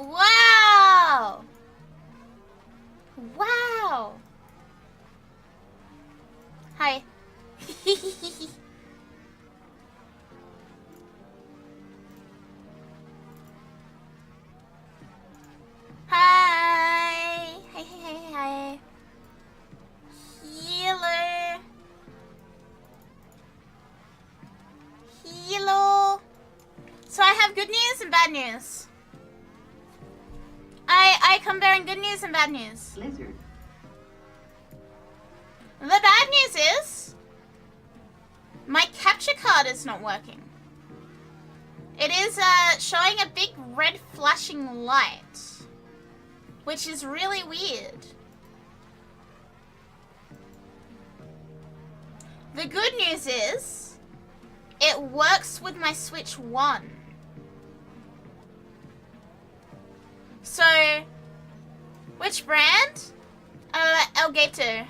Wow! Wow! Hi. Hi! Hi. Hello. Hello. So I have good news and bad news. I come bearing good news and bad news. Blizzard. The bad news is my capture card is not working. It is showing a big red flashing light, which is really weird. The good news is it works with my Switch 1. So, which brand? Elgato.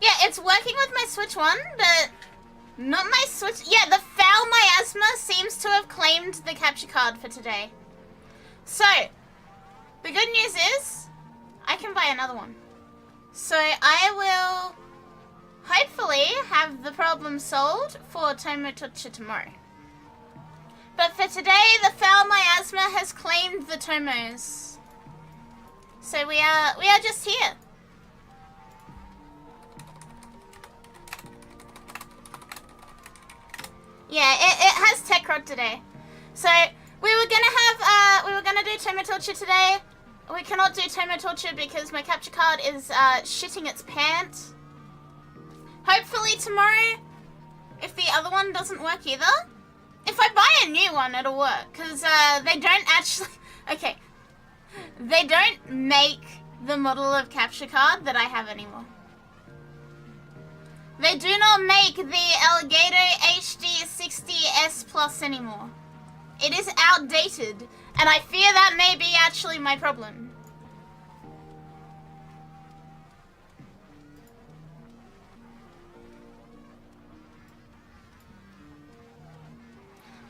Yeah, it's working with my Switch 1, but not my Switch. Yeah, the foul miasma seems to have claimed the capture card for today. So, the good news is I can buy another one. So I will hopefully have the problem solved for Tomotocha tomorrow. But for today, the foul miasma has claimed the Tomos. So we are just here. Yeah, it has tech rod today. So we were gonna do Tomotocha today. We cannot do Tomotocha because my capture card is shitting its pants. Hopefully tomorrow, if the other one doesn't work either, if I buy a new one, it'll work. Because they don't actually... Okay. They don't make the model of capture card that I have anymore. They do not make the Elgato HD 60S Plus anymore. It is outdated, and I fear that may be actually my problem.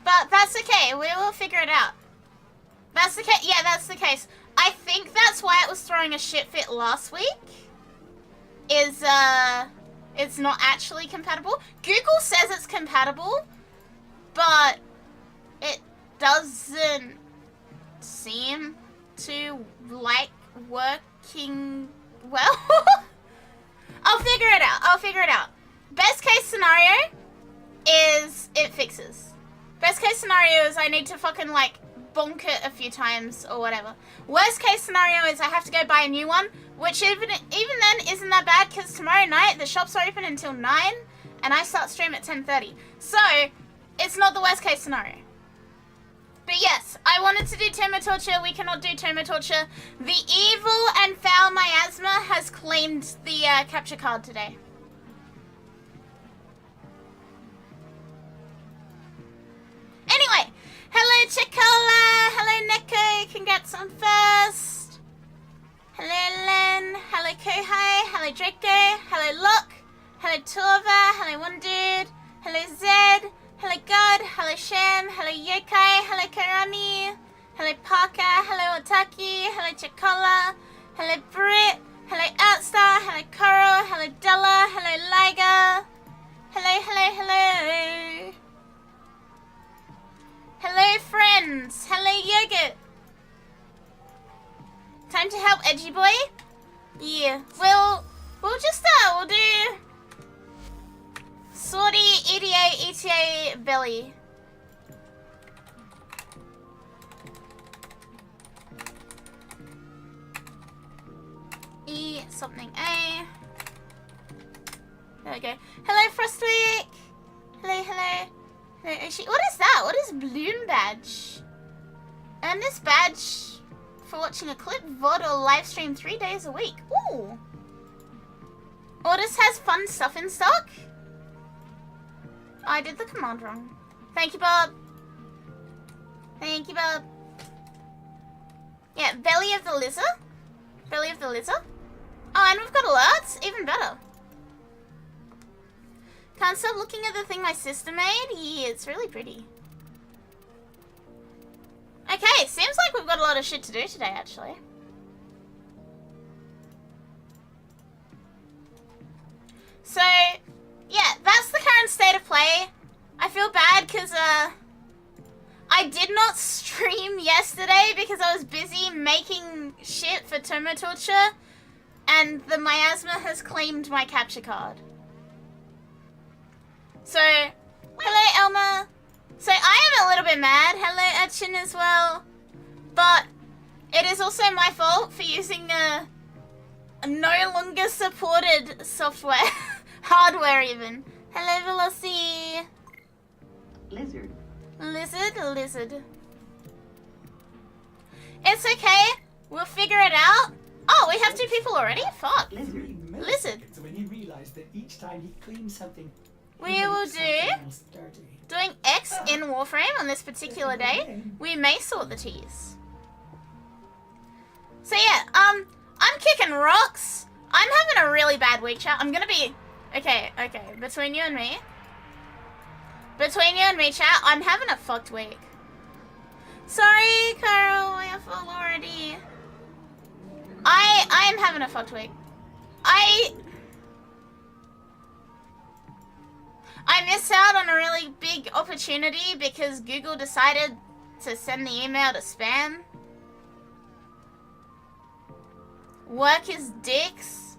But that's okay, we will figure it out. That's the case. Yeah, that's the case. I think that's why it was throwing a shit fit last week. It's not actually compatible. Google says it's compatible, but it doesn't seem to like working well. I'll figure it out. Best case scenario is it fixes. Best case scenario is I need to fucking like bonk it a few times or whatever. Worst case scenario is I have to go buy a new one, which even then isn't that bad because tomorrow night the shops are open until 9 and I start stream at 10:30. So it's not the worst case scenario. But yes, I wanted to do Tomotocha. We cannot do Tomotocha. The evil and foul miasma has claimed the capture card today. Anyway, hello Chikola, hello Neko, congrats on first. Hello Len, hello Kohai, hello Draco, hello Locke, hello Torva, hello One Dude, hello Zed, hello God, hello Sham, hello Yokai, hello Karami, hello Parker, hello Otaki, hello Chikola, hello Brit, hello Outstar, hello Coral, hello Della, hello Liger, hello. Hello friends, hello Yogurt. Time to help Edgy Boy? Yeah, we'll do Sorty ETA Belly. E something A. There we go. Hello Frostweek. Hello. What is that? What is Bloom Badge? Earn this badge for watching a clip, VOD, or live stream 3 days a week. Ooh! Orders has fun stuff in stock? I did the command wrong. Thank you, Bob. Thank you, Bob. Yeah, Belly of the Lizard. Belly of the Lizard. Oh, and we've got alerts. Even better. Can't stop looking at the thing my sister made. Yeah, it's really pretty. Okay, seems like we've got a lot of shit to do today, actually. So, yeah, that's the current state of play. I feel bad because, I did not stream yesterday because I was busy making shit for Torture, and the miasma has claimed my capture card. So, hello Elma. So I am a little bit mad. Hello Urchin as well. But it is also my fault for using a no longer supported software. Hardware even. Hello Velocity. Lizard. Lizard. It's okay. We'll figure it out. Oh, we have 2 people already? Fuck. Lizard. When he realized that each time he cleaned something, We will do doing X in Warframe on this particular day. We may sort the T's. So yeah, I'm kicking rocks. I'm having a really bad week, chat. I'm gonna be okay. Between you and me, chat, I'm having a fucked week. Sorry, Carl, I have full already. I am having a fucked week. I missed out on a really big opportunity because Google decided to send the email to spam. Work is dicks,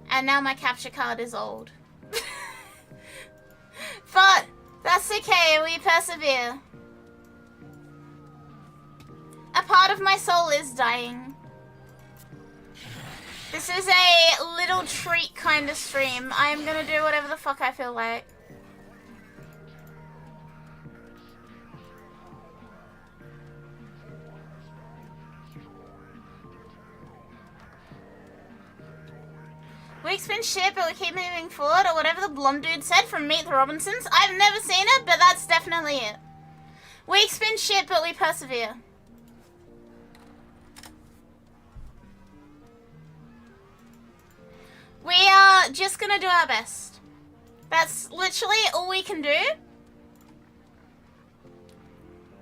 and now my capture card is old. But that's okay, we persevere. A part of my soul is dying. This is a little treat kind of stream. I am gonna do whatever the fuck I feel like. Week's been shit, but we keep moving forward, or whatever the blonde dude said from Meet the Robinsons. I've never seen it, but that's definitely it. Week's been shit, but we persevere. We are just gonna do our best. That's literally all we can do.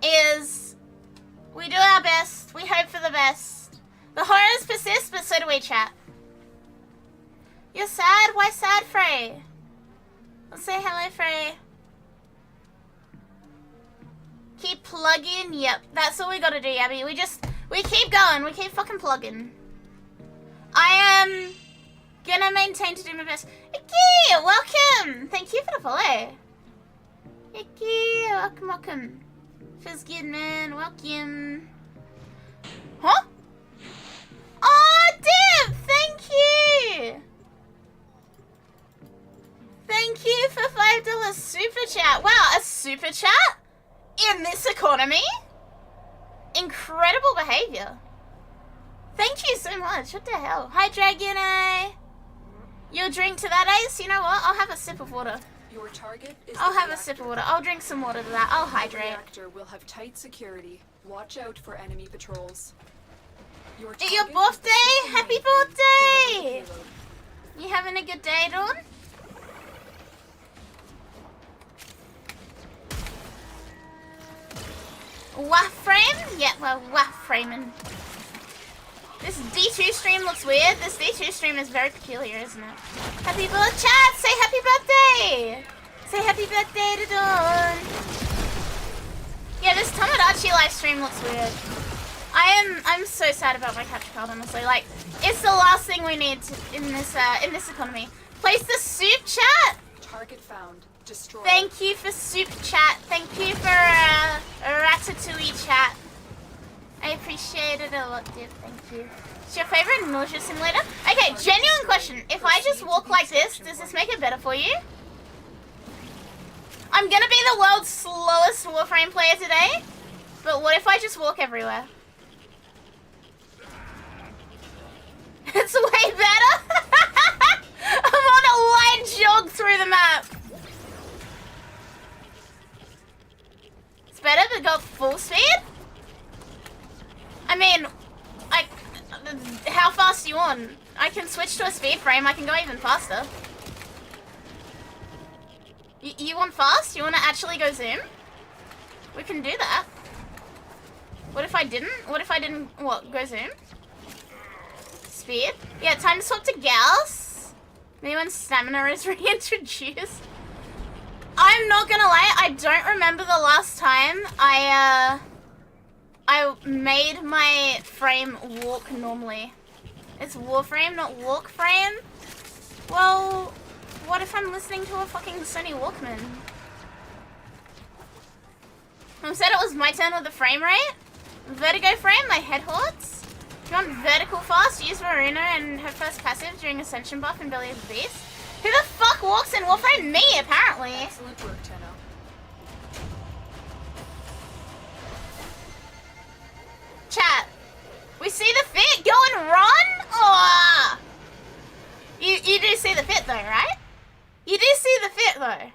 Is we do our best, we hope for the best. The horrors persist, but so do we, chat. You're sad? Why sad, Frey? Let's say hello, Frey. Keep plugging. Yep, that's all we gotta do, Abby. We keep going. We keep fucking plugging. I am gonna maintain to do my best. Icky, welcome. Thank you for the follow. Icky, welcome. Feels good, man. Welcome. Huh? Oh, Div, thank you. Thank you for $5 super chat. Wow, a super chat in this economy? Incredible behavior. Thank you so much. What the hell? Hi, Dragon Eye. You'll drink to that, Ace? You know what? I'll have a sip of water. Your target is I'll have a sip of water. I'll drink some water to that. I'll The hydrate. reactor will have tight security. Watch out for enemy patrols. Your target birthday? is the Happy mainframe. birthday! Deliver the payload. You having a good day, Dawn? Warframe? Yeah, well, Warframing. This D2 stream looks weird. This D2 stream is very peculiar, isn't it? Happy birthday, chat! Say happy birthday! Say happy birthday to Dawn! Yeah, this Tomodachi live stream looks weird. I'm so sad about my capture card, honestly. Like, it's the last thing we need in this economy. Place the soup chat! Target found. Destroy. Thank you for soup chat. Thank you for ratatouille chat. I appreciate it a lot, dude. Thank you. It's your favorite nausea simulator? Okay, genuine question. If I just walk like this, does this make it better for you? I'm gonna be the world's slowest Warframe player today, but what if I just walk everywhere? It's way better! I'm on a light jog through the map. It's better but got full speed? I mean, how fast do you want? I can switch to a speed frame, I can go even faster. You want fast? You want to actually go zoom? We can do that. What if I didn't? What if I didn't, what, go zoom? Speed? Yeah, time to swap to Gauss. Maybe when stamina is reintroduced. I'm not gonna lie, I don't remember the last time I made my frame walk normally. It's Warframe, not walk frame. Well, what if I'm listening to a fucking Sony Walkman? Who said it was my turn with the frame rate? Vertigo frame, my head hurts. If you want vertical fast, use Marina and her first passive during Ascension buff in Belly of the Beast. Who the fuck walks in Warframe? Me, apparently. Excellent work, Tenno. Chat, we see the fit. Go and run? Oh. You do see the fit though, right? You do see the fit though.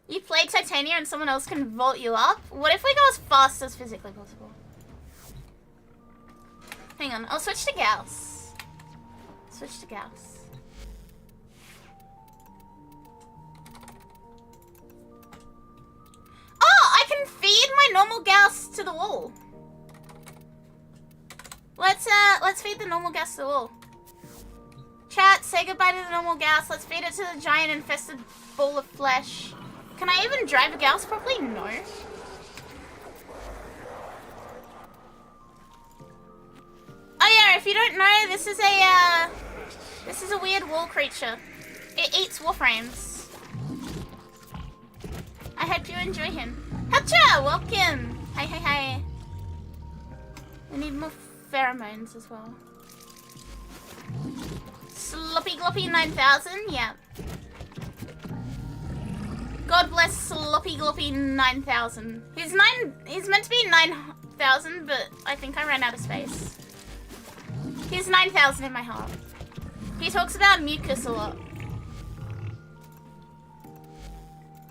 You play Titania and someone else can vault you up? What if we go as fast as physically possible? Hang on, I'll switch to Gauss. Switch to Gauss. Oh, I can feed my normal Gauss to the wall. Let's feed the normal Gauss to the wall. Chat, say goodbye to the normal Gauss. Let's feed it to the giant infested ball of flesh. Can I even drive a Gauss properly? No. Oh yeah, if you don't know, this is a weird wall creature. It eats Warframes. I hope you enjoy him. Hacha, welcome. Hi, hi, hi. We need more pheromones as well. Sloppy Gloppy 9000, yeah. God bless Sloppy Gloppy 9000. He's meant to be 9,000, but I think I ran out of space. He's 9,000 in my heart. He talks about mucus a lot.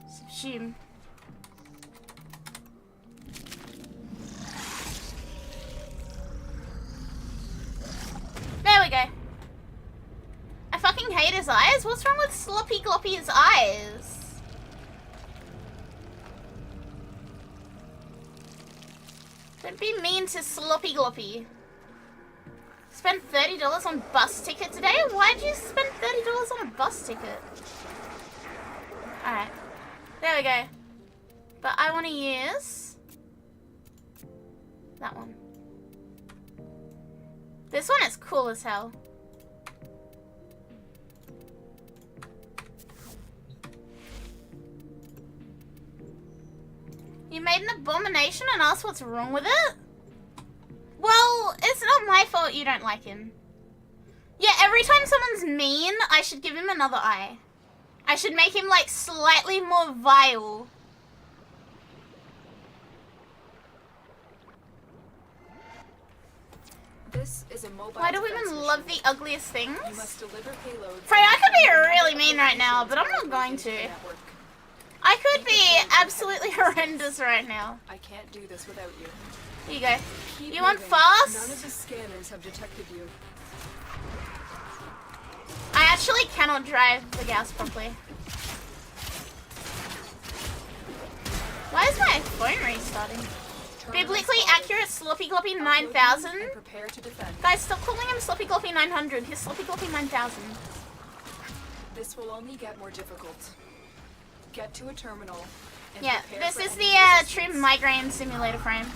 Subsume. There we go. I fucking hate his eyes. What's wrong with Sloppy Gloppy's eyes? Don't be mean to Sloppy Gloppy. Spent $30 on bus ticket today? Why'd you spend $30 on a bus ticket? Alright. There we go. But I want to use that one. This one is cool as hell. You made an abomination and asked what's wrong with it? Well, it's not my fault you don't like him. Yeah, every time someone's mean, I should give him another eye. I should make him, like, slightly more vile. This is a mobile. Why do women love the ugliest things? You must deliver payloads. Frey, I could be really mean right now, but I'm not going to. I could be absolutely horrendous right now. I can't do this without you. Here you go. Keep You want moving. fast? None of the scanners have detected you. I actually cannot drive the Gauss properly. Why is my phone restarting? Biblically accurate Sloppy Gloppy 9000? And prepare to defend. Guys, stop calling him Sloppy Gloppy 900. He's Sloppy Gloppy 9000. This will only get more difficult. Get to a terminal. And Yeah, prepare this for is enemy the resistance. true migraine simulator frame.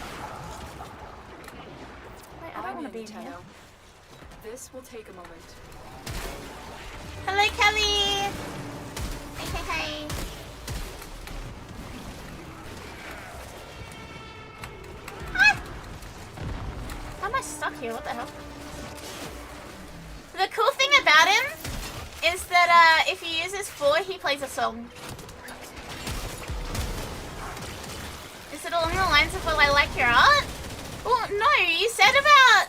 Wait, I don't I'm want to be in, in here. Tenno. This will take a moment. Hello, Kelly! Hey, hey, hey. Ah! How am I stuck here? What the hell? The cool thing about him is that if he uses 4, he plays a song. Is it along the lines of, well, I like your art? Well, no, you said about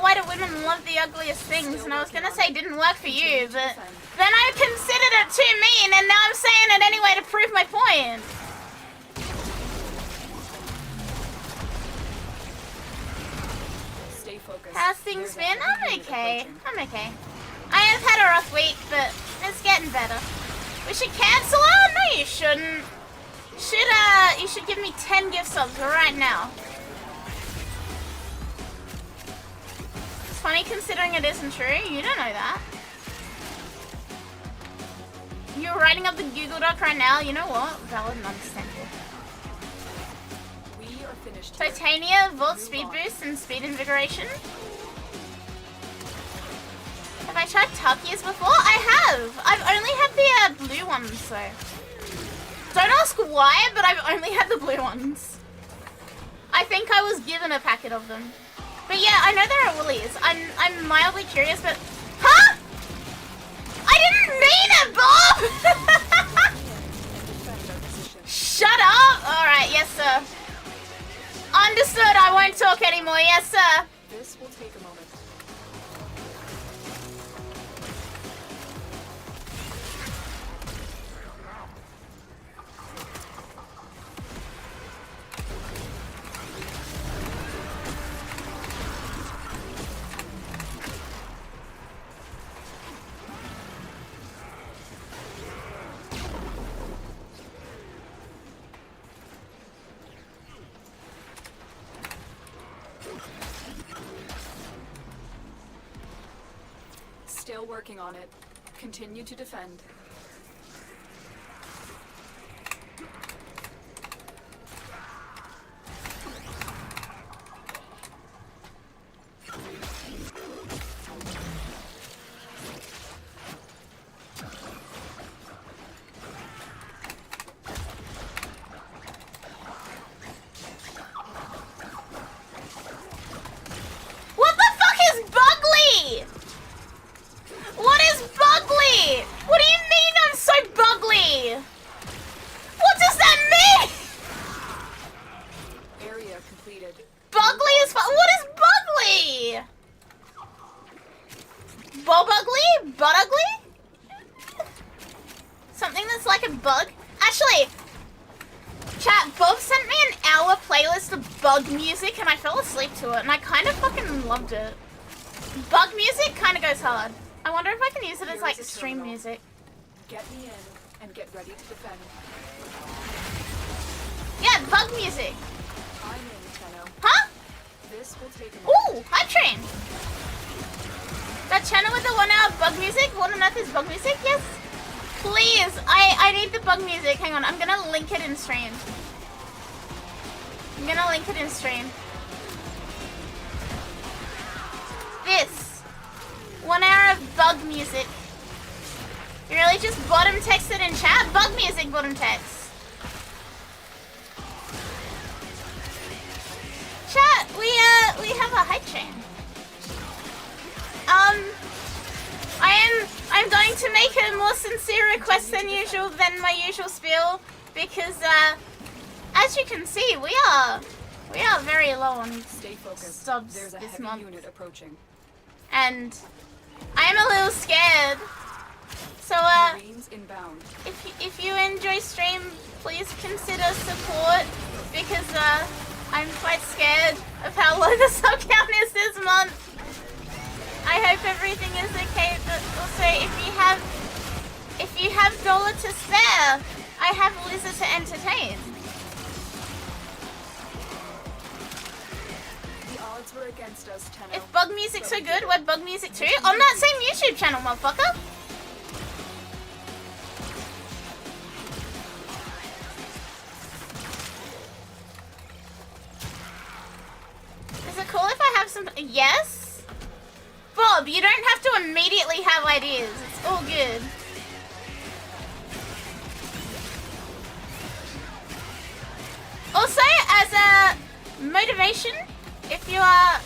why do women love the ugliest things, and I was gonna say it didn't work for you, but then I considered it too mean, and now I'm saying it anyway to prove my point. Stay focused. How's things There's been? an I'm enemy okay. approaching. I'm okay. I have had a rough week, but it's getting better. We should cancel? Oh, no, you shouldn't. chat, you should give me 10 gift subs right now. It's funny considering it isn't true. You don't know that. You're writing up the Google Doc right now. You know what? Valid and understandable. We are finished here. Titania, Volt Speed Boost, and Speed Invigoration. Have I tried Tuckies before? I have! I've only had the blue ones, so... Don't ask why, but I've only had the blue ones. I think I was given a packet of them. But yeah, I know there are Woolies. I'm mildly curious, but... Huh?! I didn't mean it, Bob! Shut up! Alright, yes sir. Understood, I won't talk anymore, yes sir. This will take a moment. Still working on it. Continue to defend. What the fuck is Bugly? What is Bugly? What do you mean I'm so Bugly? What does that mean? Area completed. Bugly is what is Bugly? Bob ugly? Butt ugly? Something that's like a bug? Actually, chat, Bob sent me an hour playlist of bug music and I fell asleep to it and I kind of fucking loved it. Bug music kind of goes hard. I wonder if I can use it as like stream music. Get me in and get ready to defend. Yeah, bug music. I'm in, Tenno. Huh? This will take a moment. Ooh, Hype Train. That channel with the 1 hour bug music? What on earth is bug music? Yes. Please, I need the bug music. Hang on, I'm gonna link it in stream. I'm gonna link it in stream. This. 1 hour of bug music. You really just bottom texted in chat? Bug music bottom text. Chat, we have a hype train. I'm going to make a more sincere request than usual than my usual spiel because as you can see we are very low on Stay focused. subs There's a this heavy month. unit approaching. And I am a little scared. So Marines inbound. if you enjoy stream, please consider support because I'm quite scared of how low the sub count is this month. I hope everything is okay, but also if you have dollar to spare, I have Lizard to entertain. The odds were against us, Tenno. If bug music's so good, we're bug music too on that same YouTube channel, motherfucker. Is it cool if I have some? Yes. Bob, you don't have to immediately have ideas. It's all good. Also, as a motivation, if you are...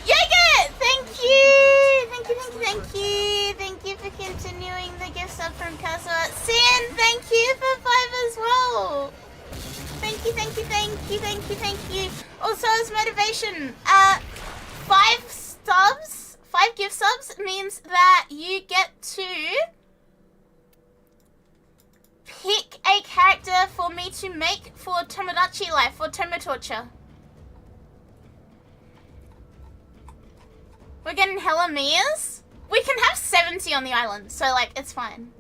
Jaeger! Thank you for continuing the gift sub from Casa. Sin, thank you for 5 as well. Thank you. Also, as motivation, 5 gift subs means that you get to pick a character for me to make for Tomodachi Life, for Tomo Torture. We're getting hella Mias. We can have 70 on the island, so like, it's fine.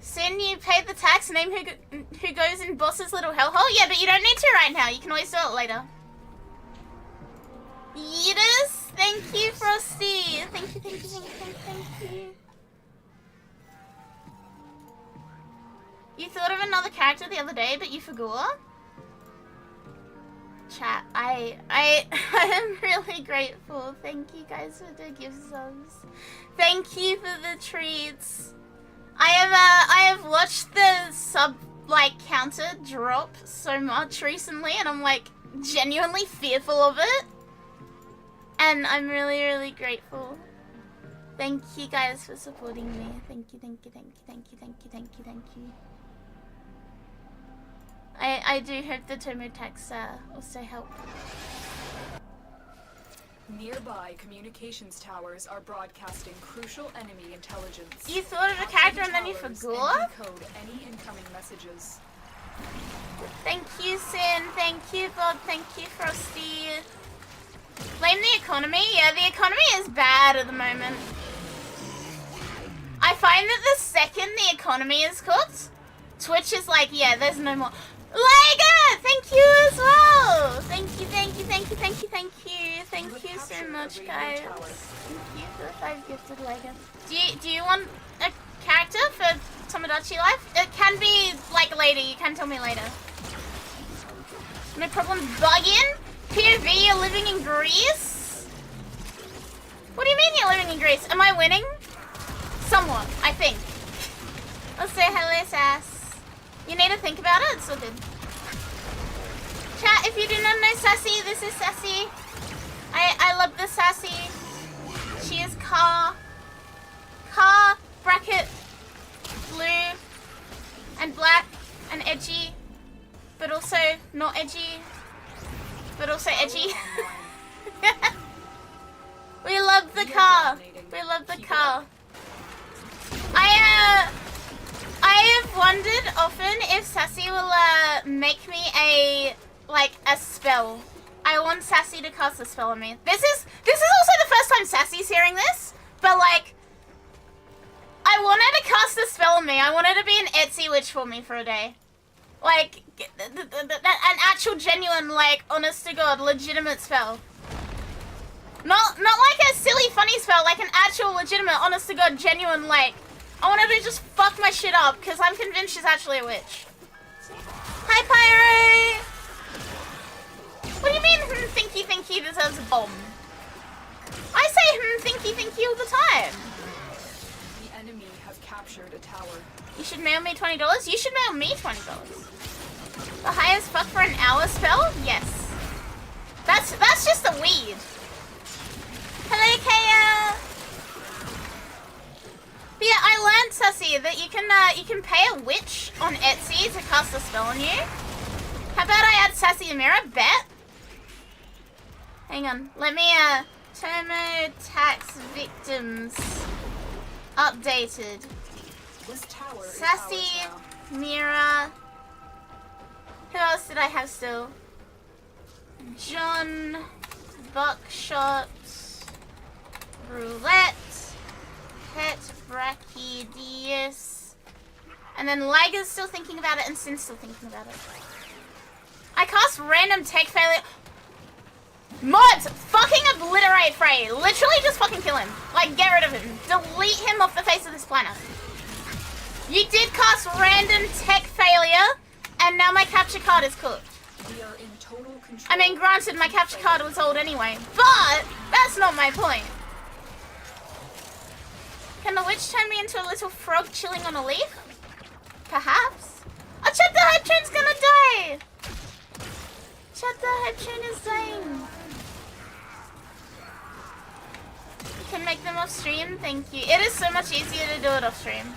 Sin, you paid the tax. Name who goes in boss's little hellhole. Yeah, but you don't need to right now. You can always do it later. Yeetus, thank you, Frosty. Thank you. You thought of another character the other day, but you forgot? Chat, I am really grateful. Thank you guys for the gift subs. Thank you for the treats. I have watched the sub counter drop so much recently, and I'm like genuinely fearful of it. And I'm really grateful. Thank you guys for supporting me. Thank you. I do hope the Tomo tax also help. Nearby communications towers are broadcasting crucial enemy intelligence. You thought of a character and then you forgot? Decode any incoming messages. Thank you, Sin. Thank you, Bob. Thank you, Frosty. Blame the economy? Yeah, the economy is bad at the moment. I find that the second the economy is cooked, Twitch is like, yeah, there's no more. Lega! Thank you as well! Thank you so much, guys. Thank you for the 5 gifted Lega. Do you want a character for Tomodachi Life? It can be later, you can tell me later. No problem bugging? POV, you're living in Greece? What do you mean you're living in Greece? Am I winning? Somewhat, I think. I'll say hello, Sass. You need to think about it, it's all good. Chat, if you do not know Sassy, this is Sassy. I love the Sassy. She is car bracket blue and black and edgy, but also not edgy, but also edgy. We love the car. We love the car. I have wondered often if Sassy will make me a spell. I want Sassy to cast a spell on me. This is also the first time Sassy's hearing this, but I want her to cast a spell on me. I want her to be an Etsy witch for me for a day. An actual genuine, honest to God, legitimate spell. Not like a silly funny spell, like an actual legitimate, honest to God, genuine, I want her to just fuck my shit up, because I'm convinced she's actually a witch. Hi, Pyro! What do you mean, thinky deserves a bomb? I say thinky all the time. The enemy have captured a tower. You should mail me $20? You should mail me $20. The highest fuck for an hour spell? Yes. That's just a weed. Hello, Kaya! But yeah, I learned, Sussy, that you can pay a witch on Etsy to cast a spell on you. How about I add Sassy Amira? Bet? Hang on, let me, Tomo tax victims updated. This tower Sassy, is ours now. Mira. Who else did I have still? John, Buckshot, Roulette, Pet Brachydus, and then Liger's still thinking about it and Sin's still thinking about it. I cast random tech failure. Mods! Fucking obliterate Frey. Literally just fucking kill him. Get rid of him. Delete him off the face of this planet. You did cast random tech failure, and now my capture card is cooked. We are in total control. I mean, granted, my capture card was old anyway, but that's not my point. Can the witch turn me into a little frog chilling on a leaf? Perhaps. Oh, Chat, the hype train's gonna die! Chat, the hype train is dying. You can make them off stream, thank you. It is so much easier to do it off stream.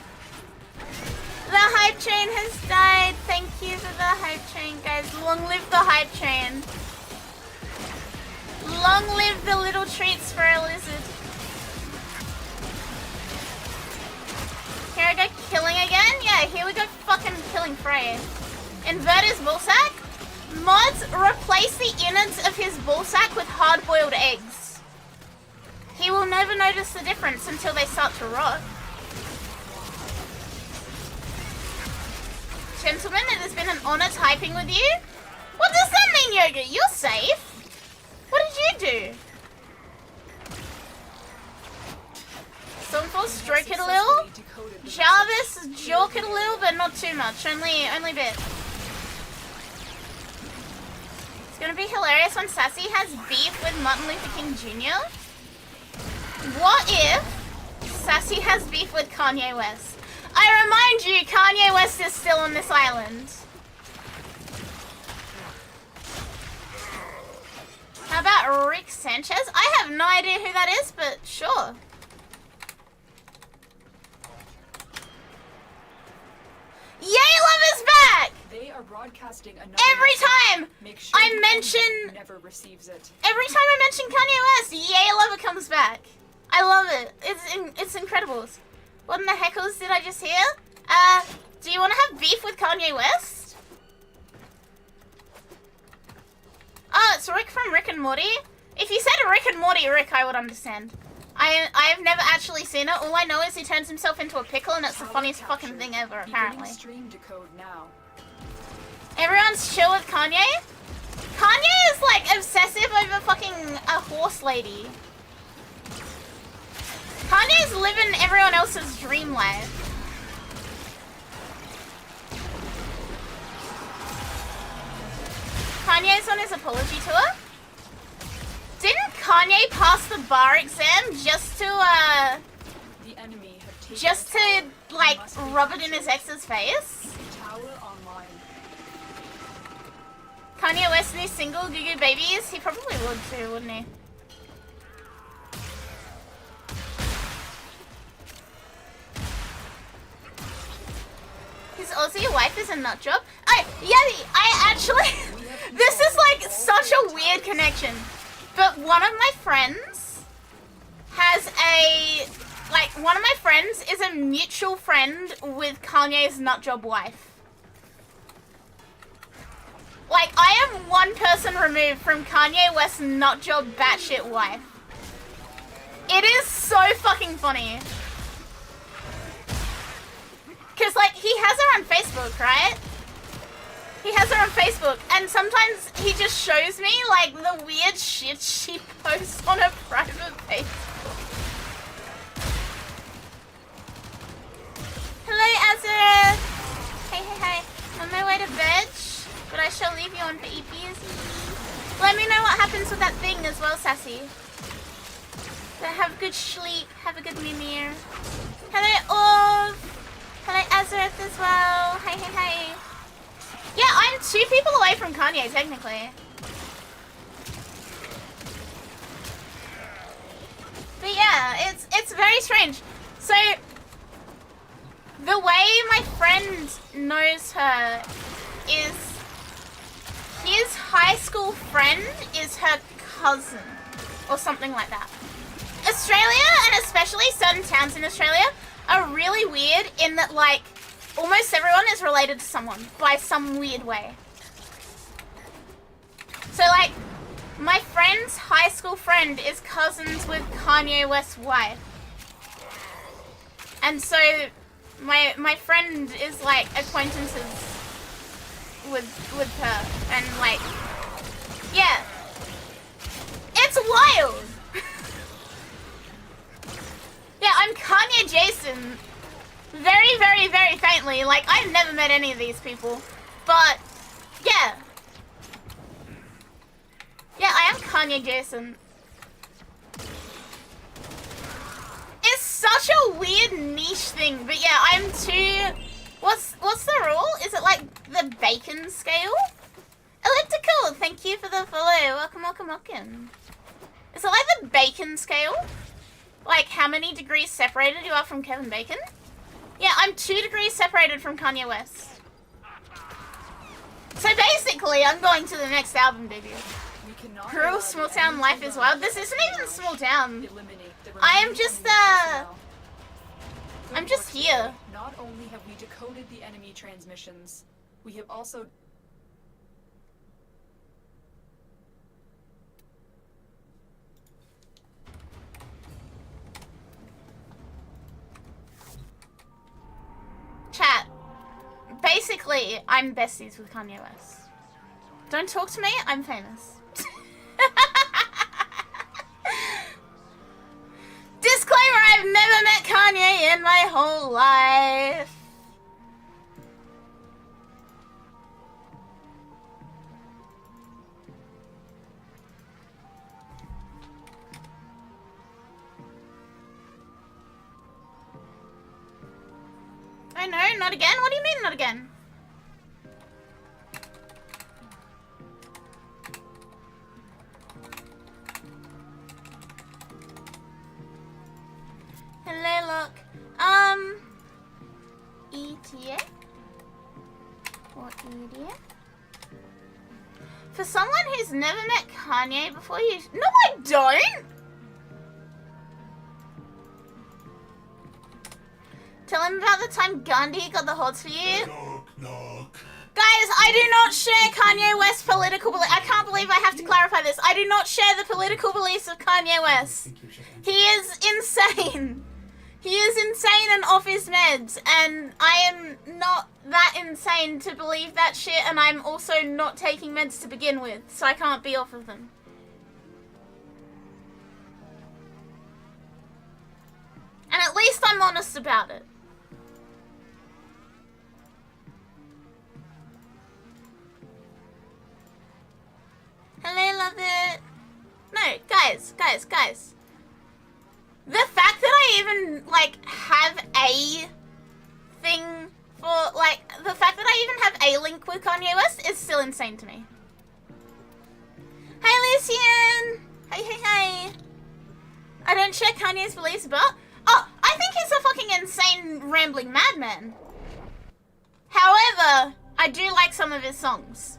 The hype train has died. Thank you for the hype train, guys. Long live the hype train. Long live the little treats for a lizard. Here I go killing again? Yeah, here we go fucking killing Frey. Invert his ballsack? Mods, replace the innards of his ballsack with hard-boiled eggs. He will never notice the difference until they start to rot. Gentlemen, it has been an honor typing with you. What does that mean, Yoga? You're safe? What did you do? Stormfall, stroke it a little. Jarvis, joke it a little, but not too much. Only a bit. It's gonna be hilarious when Sassy has beef with Martin Luther King Jr. What if Sassy has beef with Kanye West? I remind you, Kanye West is still on this island. How about Rick Sanchez? I have no idea who that is, but sure. Yay, Love is back! They are broadcasting another Every time Make sure I the mention, enemy never receives it. every time I mention Kanye West, Yay, Lover comes back. I love it. It's incredible. What in the heckles did I just hear? Do you want to have beef with Kanye West? Oh, it's Rick from Rick and Morty. If you said Rick and Morty Rick, I would understand. I've never actually seen it. All I know is he turns himself into a pickle, and it's the funniest fucking thing ever, apparently. Stream decode now. Everyone's chill with Kanye? Kanye is, like, obsessive over fucking a horse lady. Kanye's living everyone else's dream life. Kanye's on his apology tour? Didn't Kanye pass the bar exam just to, The enemy have taken just to, like, rub it in his ex's face? Tower online. Kanye West new single, Goo Goo Babies? He probably would too, wouldn't he? His Aussie wife is a nut job? I actually... this is like such a weird connection. But one of my friends has a... Like, one of my friends is a mutual friend with Kanye's nutjob wife. Like, I am one person removed from Kanye West's nutjob batshit wife. It is so fucking funny. Cause, like, he has her on Facebook, right? He has her on Facebook, and sometimes he just shows me, like, the weird shit she posts on her private Facebook. Hello, Azura! Hey. On my way to bed, but I shall leave you on for EPs. Let me know what happens with that thing as well, Sassy. So have a good sleep, have a good mimir. Hello, Orv! Hello, Azureth as well. Hey. Yeah, I'm 2 people away from Kanye, technically. But yeah, it's very strange. So, the way my friend knows her is his high school friend is her cousin, or something like that. Australia, and especially certain towns in Australia, are really weird in that, like, almost everyone is related to someone by some weird way. So, like, my friend's high school friend is cousins with Kanye West's wife. And so, my friend is, like, acquaintances with her. And, like, yeah. It's wild! Yeah, I'm Kanye Jason. Very, very, very faintly. Like, I've never met any of these people. But, yeah. Yeah, I am Kanye Jason. It's such a weird niche thing. But yeah, I'm too... What's the rule? Is it like the bacon scale? Elliptical, thank you for the follow. Welcome. Is it like the bacon scale? Like, how many degrees separated you are from Kevin Bacon? Yeah, I'm 2 degrees separated from Kanye West. So basically, I'm going to the next album debut. Cruel small town life is wild. This isn't even a small town. I am just, I'm just here. Not only have we decoded the enemy transmissions, we have also... Chat. Basically, Literally, I'm besties with Kanye West. Don't talk to me, I'm famous. Disclaimer, I've never met Kanye in my whole life. Oh no, not again? What do you mean not again? Hello, look. ETA? Or ETA? For someone who's never met Kanye before, you... No, I don't! Tell him about the time Gandhi got the hots for you. Knock, knock. Guys, I do not share Kanye West's political beliefs. I can't believe I have to clarify this. I do not share the political beliefs of Kanye West. He is insane. He is insane and off his meds, and I am not that insane to believe that shit, and I'm also not taking meds to begin with, so I can't be off of them. And at least I'm honest about it. Hello, love it. No, guys. The fact that I even, like, have a thing for, like, the fact that I even have a link with Kanye West is still insane to me. Hey, Lucian! Hey. I don't share Kanye's beliefs, but... Oh, I think he's a fucking insane, rambling madman. However, I do like some of his songs.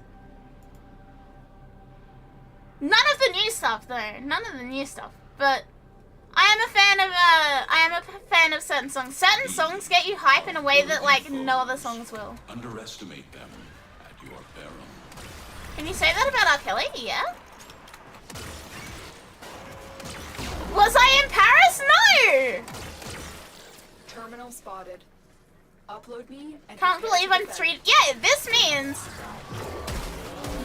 None of the new stuff, though. None of the new stuff. But I am a fan of certain songs. Certain songs get you hype in a way that, like, no other songs will. Underestimate them at your peril. Can you say that about R. Kelly? Yeah. Was I in Paris? No! Terminal spotted. Upload me and Can't believe I'm 3... Yeah, this means...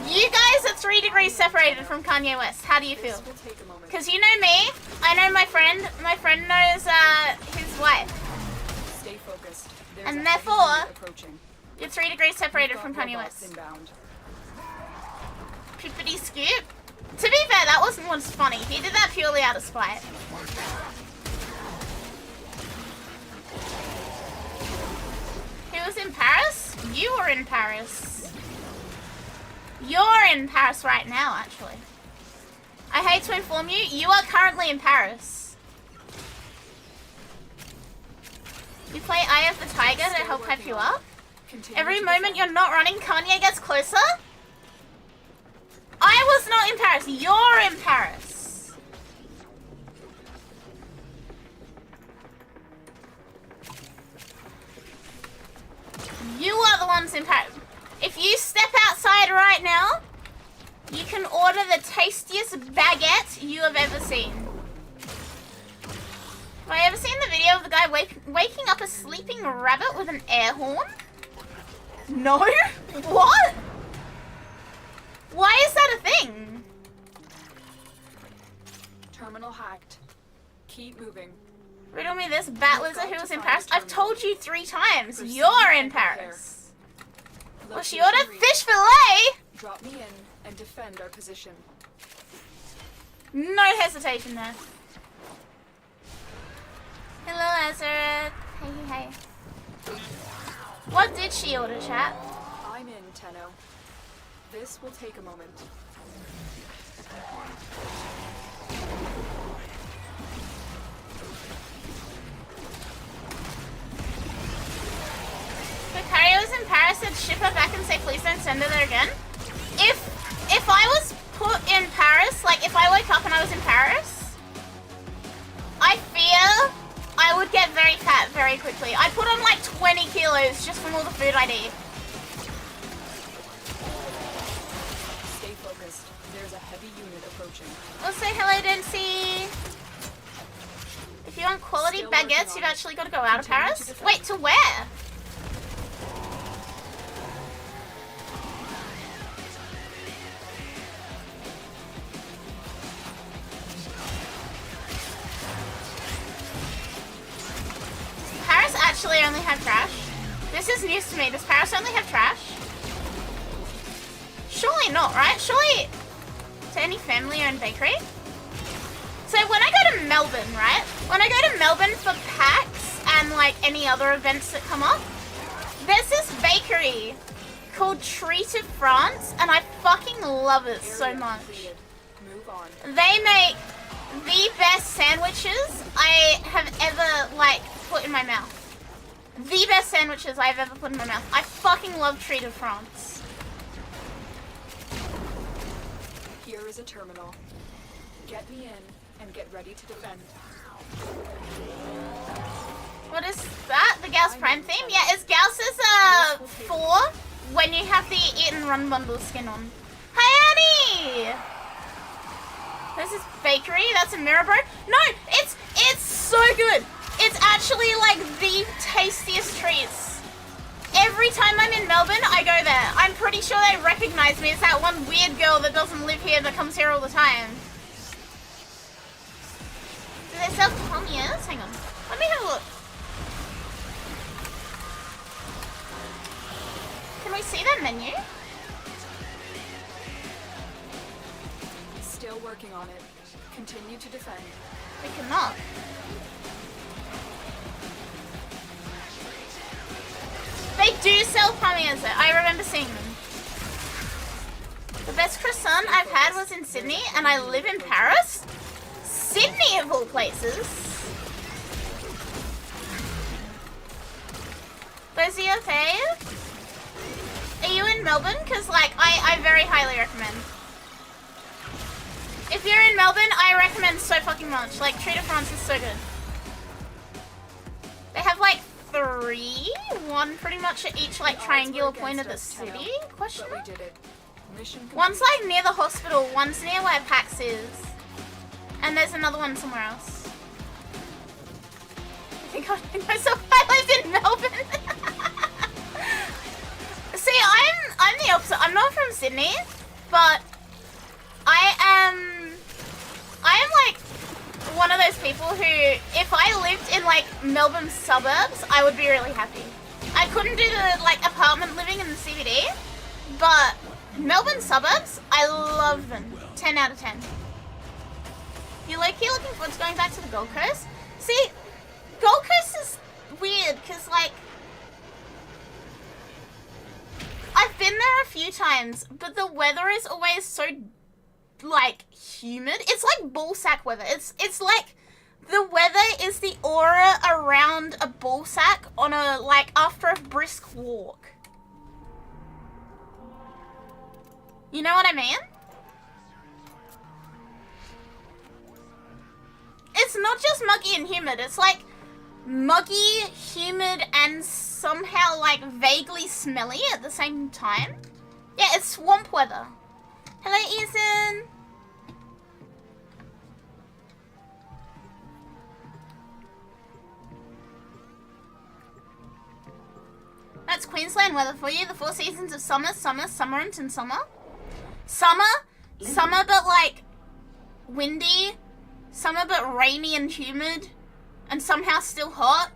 You guys are 3 degrees separated from Kanye West. How do you feel? Because you know me, I know my friend knows his wife. Stay focused. And therefore, you're 3 degrees separated from Kanye West. Pippity scoop. To be fair, that wasn't what's funny. He did that purely out of spite. He was in Paris? You were in Paris. You're in Paris right now, actually. I hate to inform you, you are currently in Paris. You play Eye of the Tiger to help hype you up? Every moment you're not running, Kanye gets closer? I was not in Paris. You're in Paris. You are the ones in Paris. If you step outside right now, you can order the tastiest baguette you have ever seen. Have I ever seen the video of the guy waking up a sleeping rabbit with an air horn? No? What? Why is that a thing? Terminal hacked. Keep moving. Riddle me this, bat lizard who was in Paris. I've told you 3 times. You're in Paris. Well, she ordered fish fillet! Drop me in and defend our position. No hesitation there. Hello, Ezra. Hey. What did she order, chat? I'm in, Tenno. This will take a moment. Akari was in Paris, said ship her back and say please don't send her there again. If I was put in Paris, like if I woke up and I was in Paris, I fear I would get very fat very quickly. I put on like 20 kilos just from all the food I'd eat. Stay focused. There's a heavy unit approaching. Let's say hello, Dempsey. If you want quality baguettes, you've actually got to go out of Paris. Wait, to where? This is news to me. Does Paris only have trash? Surely not, right? Surely to any family-owned bakery? So when I go to Melbourne, right? When I go to Melbourne for PAX and like any other events that come up, there's this bakery called Treat of France, and I fucking love it so much. Move on. They make the best sandwiches I have ever like put in my mouth. The best sandwiches I've ever put in my mouth. I fucking love Treat of France. Here is a terminal. Get me in and get ready to defend. What is that? The Gauss Prime theme? Yeah, it's Gauss's 4 when you have the Eat and Run bundle skin on. Hi Annie! This is bakery. That's a Mirror. No, it's so good. It's actually like the tastiest treats. Every time I'm in Melbourne, I go there. I'm pretty sure they recognize me as that one weird girl that doesn't live here that comes here all the time. Do they sell palmiers? Hang on. Let me have a look. Can we see that menu? Still working on it. Continue to defend. We cannot. They do sell palmiers though. I remember seeing them. The best croissant I've had was in Sydney, and I live in Paris? Sydney of all places. Those are your fave? Are you in Melbourne? Because like, I very highly recommend. If you're in Melbourne, I recommend so fucking much. Like, Treat of France is so good. They have like 3, 1 pretty much at each like triangular point of the city? Question mark? One's like near the hospital, one's near where PAX is. And there's another one somewhere else. I think I think myself I lived in Melbourne. See, I'm the opposite. I'm not from Sydney, but I am like one of those people who, if I lived in like Melbourne suburbs, I would be really happy. I couldn't do the like apartment living in the CBD, but Melbourne suburbs, I love them. 10 out of 10. You low-key looking forward to going back to the Gold Coast? See, Gold Coast is weird because like I've been there a few times, but the weather is always so like humid. It's like ballsack weather. It's like the weather is the aura around a ballsack on a like after a brisk walk. You know what I mean? It's not just muggy and humid. It's like muggy, humid, and somehow like vaguely smelly at the same time. Yeah, it's swamp weather. Hello, Ethan. That's Queensland weather for you. The 4 seasons of summer, summer, summerant, and summer. Summer, but like windy. Summer, but rainy and humid, and somehow still hot.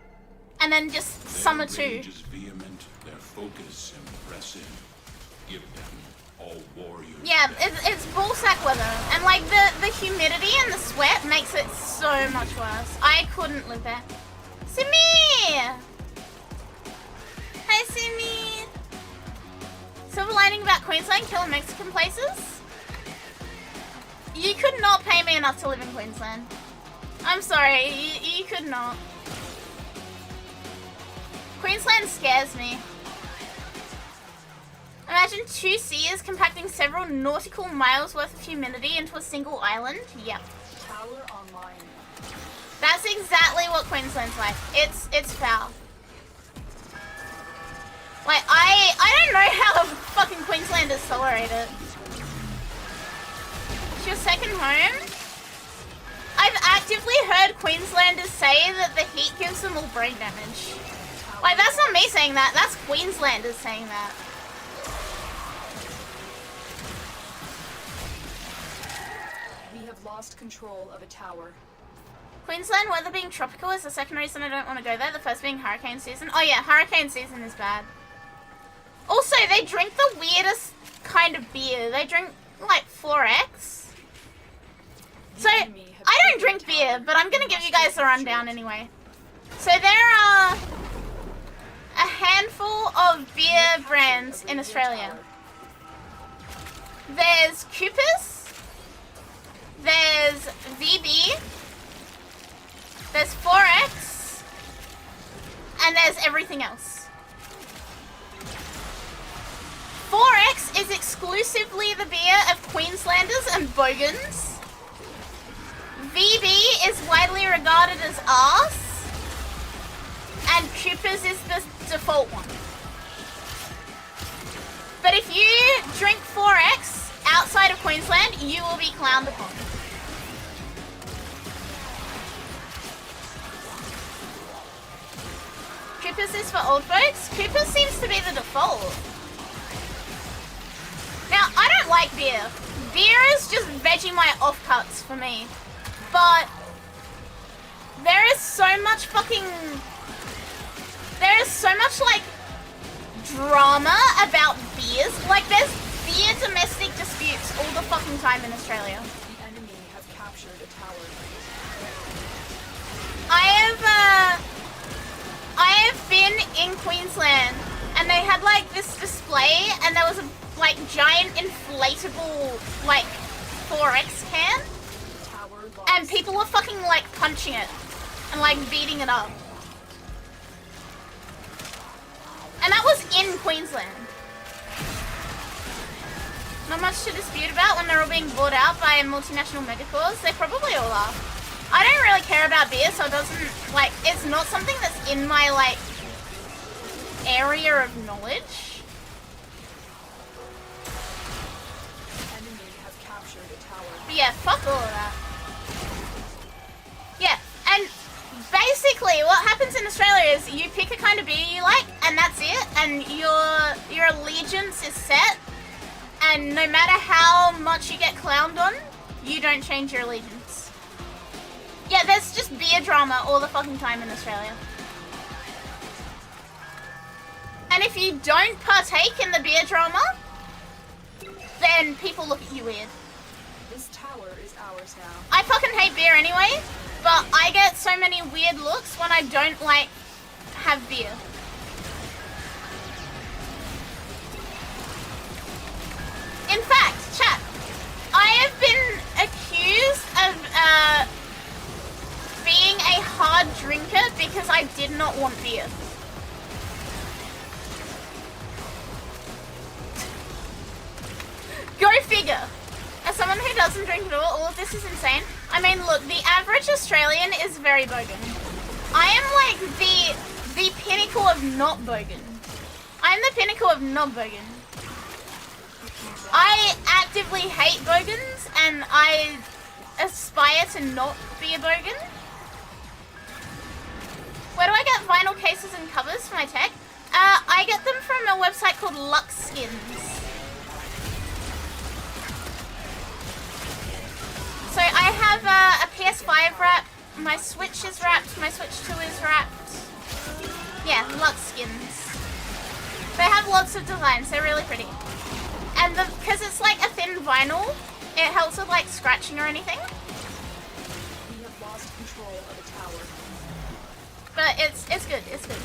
And then just summer too. Their rage is vehement, their focus impressive. Give them all warriors. Yeah, it's ballsack weather, and like the humidity and the sweat makes it so much worse. I couldn't live there. Simi! Hi, Simi! Silver lining about Queensland, killing Mexican places? You could not pay me enough to live in Queensland. I'm sorry, you could not. Queensland scares me. Imagine 2 seas compacting several nautical miles worth of humidity into a single island. Yep. Tower online. That's exactly what Queensland's like. It's foul. Like, I don't know how fucking Queenslanders tolerate it. It's your second home? I've actively heard Queenslanders say that the heat gives them all brain damage. Like, that's not me saying that, that's Queenslanders saying that. We have lost control of a tower. Queensland weather being tropical is the second reason I don't want to go there. The first being hurricane season. Oh yeah, hurricane season is bad. Also, they drink the weirdest kind of beer. They drink like 4X. So, I don't drink beer, but I'm gonna give you guys the rundown anyway. So there are a handful of beer brands in Australia. There's Coopers, there's VB, there's 4X, and there's everything else. 4X is exclusively the beer of Queenslanders and Bogans. VB is widely regarded as arse. And Coopers is the default one. But if you drink 4X outside of Queensland, you will be clowned upon. Coopers is for old folks. Coopers seems to be the default. Now, I don't like beer. Beer is just Vegemite offcuts for me. But there is so much fucking... There is so much, like, drama about beers. Like, there's beer domestic disputes all the fucking time in Australia. The enemy has captured a tower. I have been in Queensland, and they had, like, this display, and there was a, like, giant inflatable, like, 4X can. And people were fucking, like, punching it and, like, beating it up. And that was in Queensland. Not much to dispute about when they're all being bought out by multinational megacorps. They probably all are. I don't really care about beer, so it doesn't, like, it's not something that's in my, like, area of knowledge. Enemy has captured a tower. But yeah, fuck all of that. Yeah, and basically what happens in Australia is you pick a kind of beer you like, and that's it, and your allegiance is set, and no matter how much you get clowned on, you don't change your allegiance. Yeah, there's just beer drama all the fucking time in Australia. And if you don't partake in the beer drama, then people look at you weird. This tower is ours now. I fucking hate beer anyway, but I get so many weird looks when I don't, like, have beer. In fact, chat, I have been accused of being a hard drinker because I did not want beer. Go figure. As someone who doesn't drink at all of this is insane. I mean, look, the average Australian is very bogan. I am like the pinnacle of not bogan. I'm the pinnacle of not bogan. I actively hate bogans, and I aspire to not be a bogan. Where do I get vinyl cases and covers for my tech? I get them from a website called Lux Skins. So I have a PS5 wrap, my Switch is wrapped, my Switch 2 is wrapped. Yeah, Lux Skins. They have lots of designs, they're really pretty. And because it's like a thin vinyl, it helps with like scratching or anything. We have lost control of the tower. But it's good, it's good.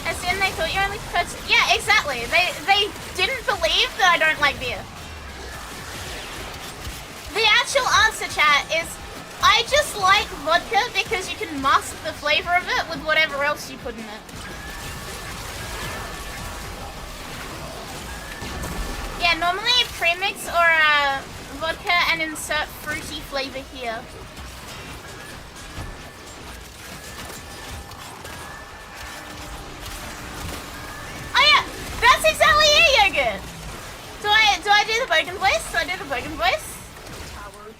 As in they thought you only preferred to... Yeah, exactly. They didn't believe that I don't like beer. The actual answer, chat, is I just like vodka because you can mask the flavor of it with whatever else you put in it. Yeah, normally premix or vodka and insert fruity flavor here. Oh yeah, that's exactly it, Yogurt. Do I do the bogan voice? Do I do the bogan voice?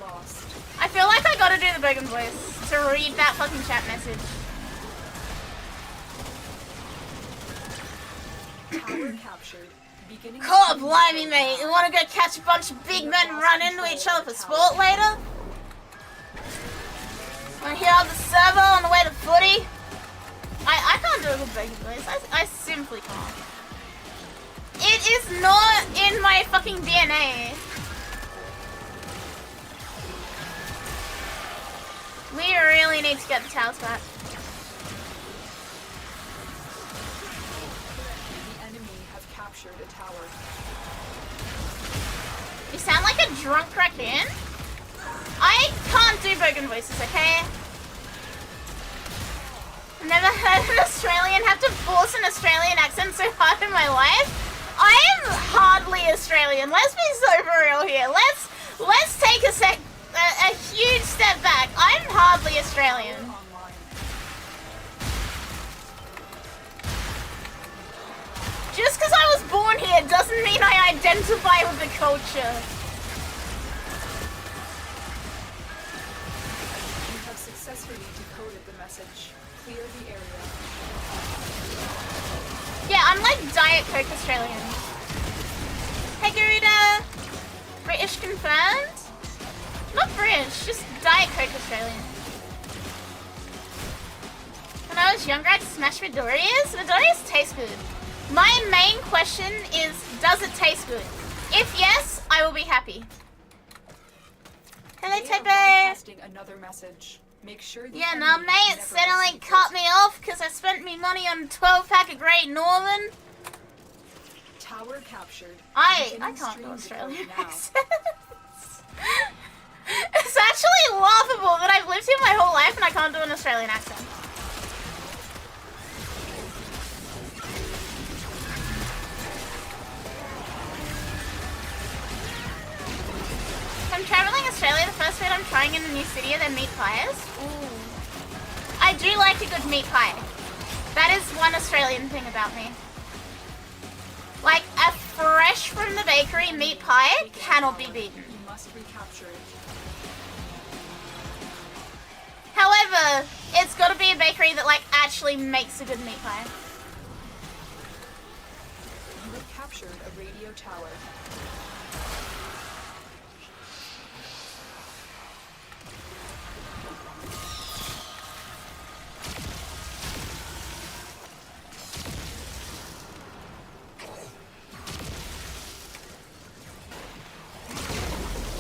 Lost. I feel like I gotta do the bogan voice to read that fucking chat message. Tower captured. Beginning. God blimey, mate. You wanna go catch a bunch of big men and run into each other for sport later? I'm here on the server on the way to footy. I can't do a good bacon voice. I simply can't. It is not in my fucking DNA. We really need to get the towels back. The enemy have captured a tower. You sound like a drunk raccoon. I can't do bogan voices, okay? I've never heard an Australian have to force an Australian accent so hard in my life. I am hardly Australian. Let's be so for real here. Let's take a huge step back. I'm hardly Australian. Just because I was born here doesn't mean I identify with the culture. You have successfully decoded the message. Clear the area. Yeah, I'm like Diet Coke Australian. Hey Garuda! British confirmed? Not British, just Diet Coke Australian. When I was younger, I'd smash Midoriya's. Midoriya's taste good. My main question is, does it taste good? If yes, I will be happy. Hello, They are Tepe! broadcasting another message. Make sure the Yeah, enemy nah, mate, never suddenly receives cut it. me off because I spent me money on a 12-pack of Great Northern. Tower captured. I Beginning can't do stream Australian decoding now. accents. It's actually laughable that I've lived here my whole life and I can't do an Australian accent. If I'm traveling Australia, the first food I'm trying in a new city are their meat pies. Ooh. I do like a good meat pie. That is one Australian thing about me. Like, a fresh from the bakery meat pie cannot be beaten. You must recapture it. However, it's gotta be a bakery that, like, actually makes a good meat pie. You have captured a radio tower.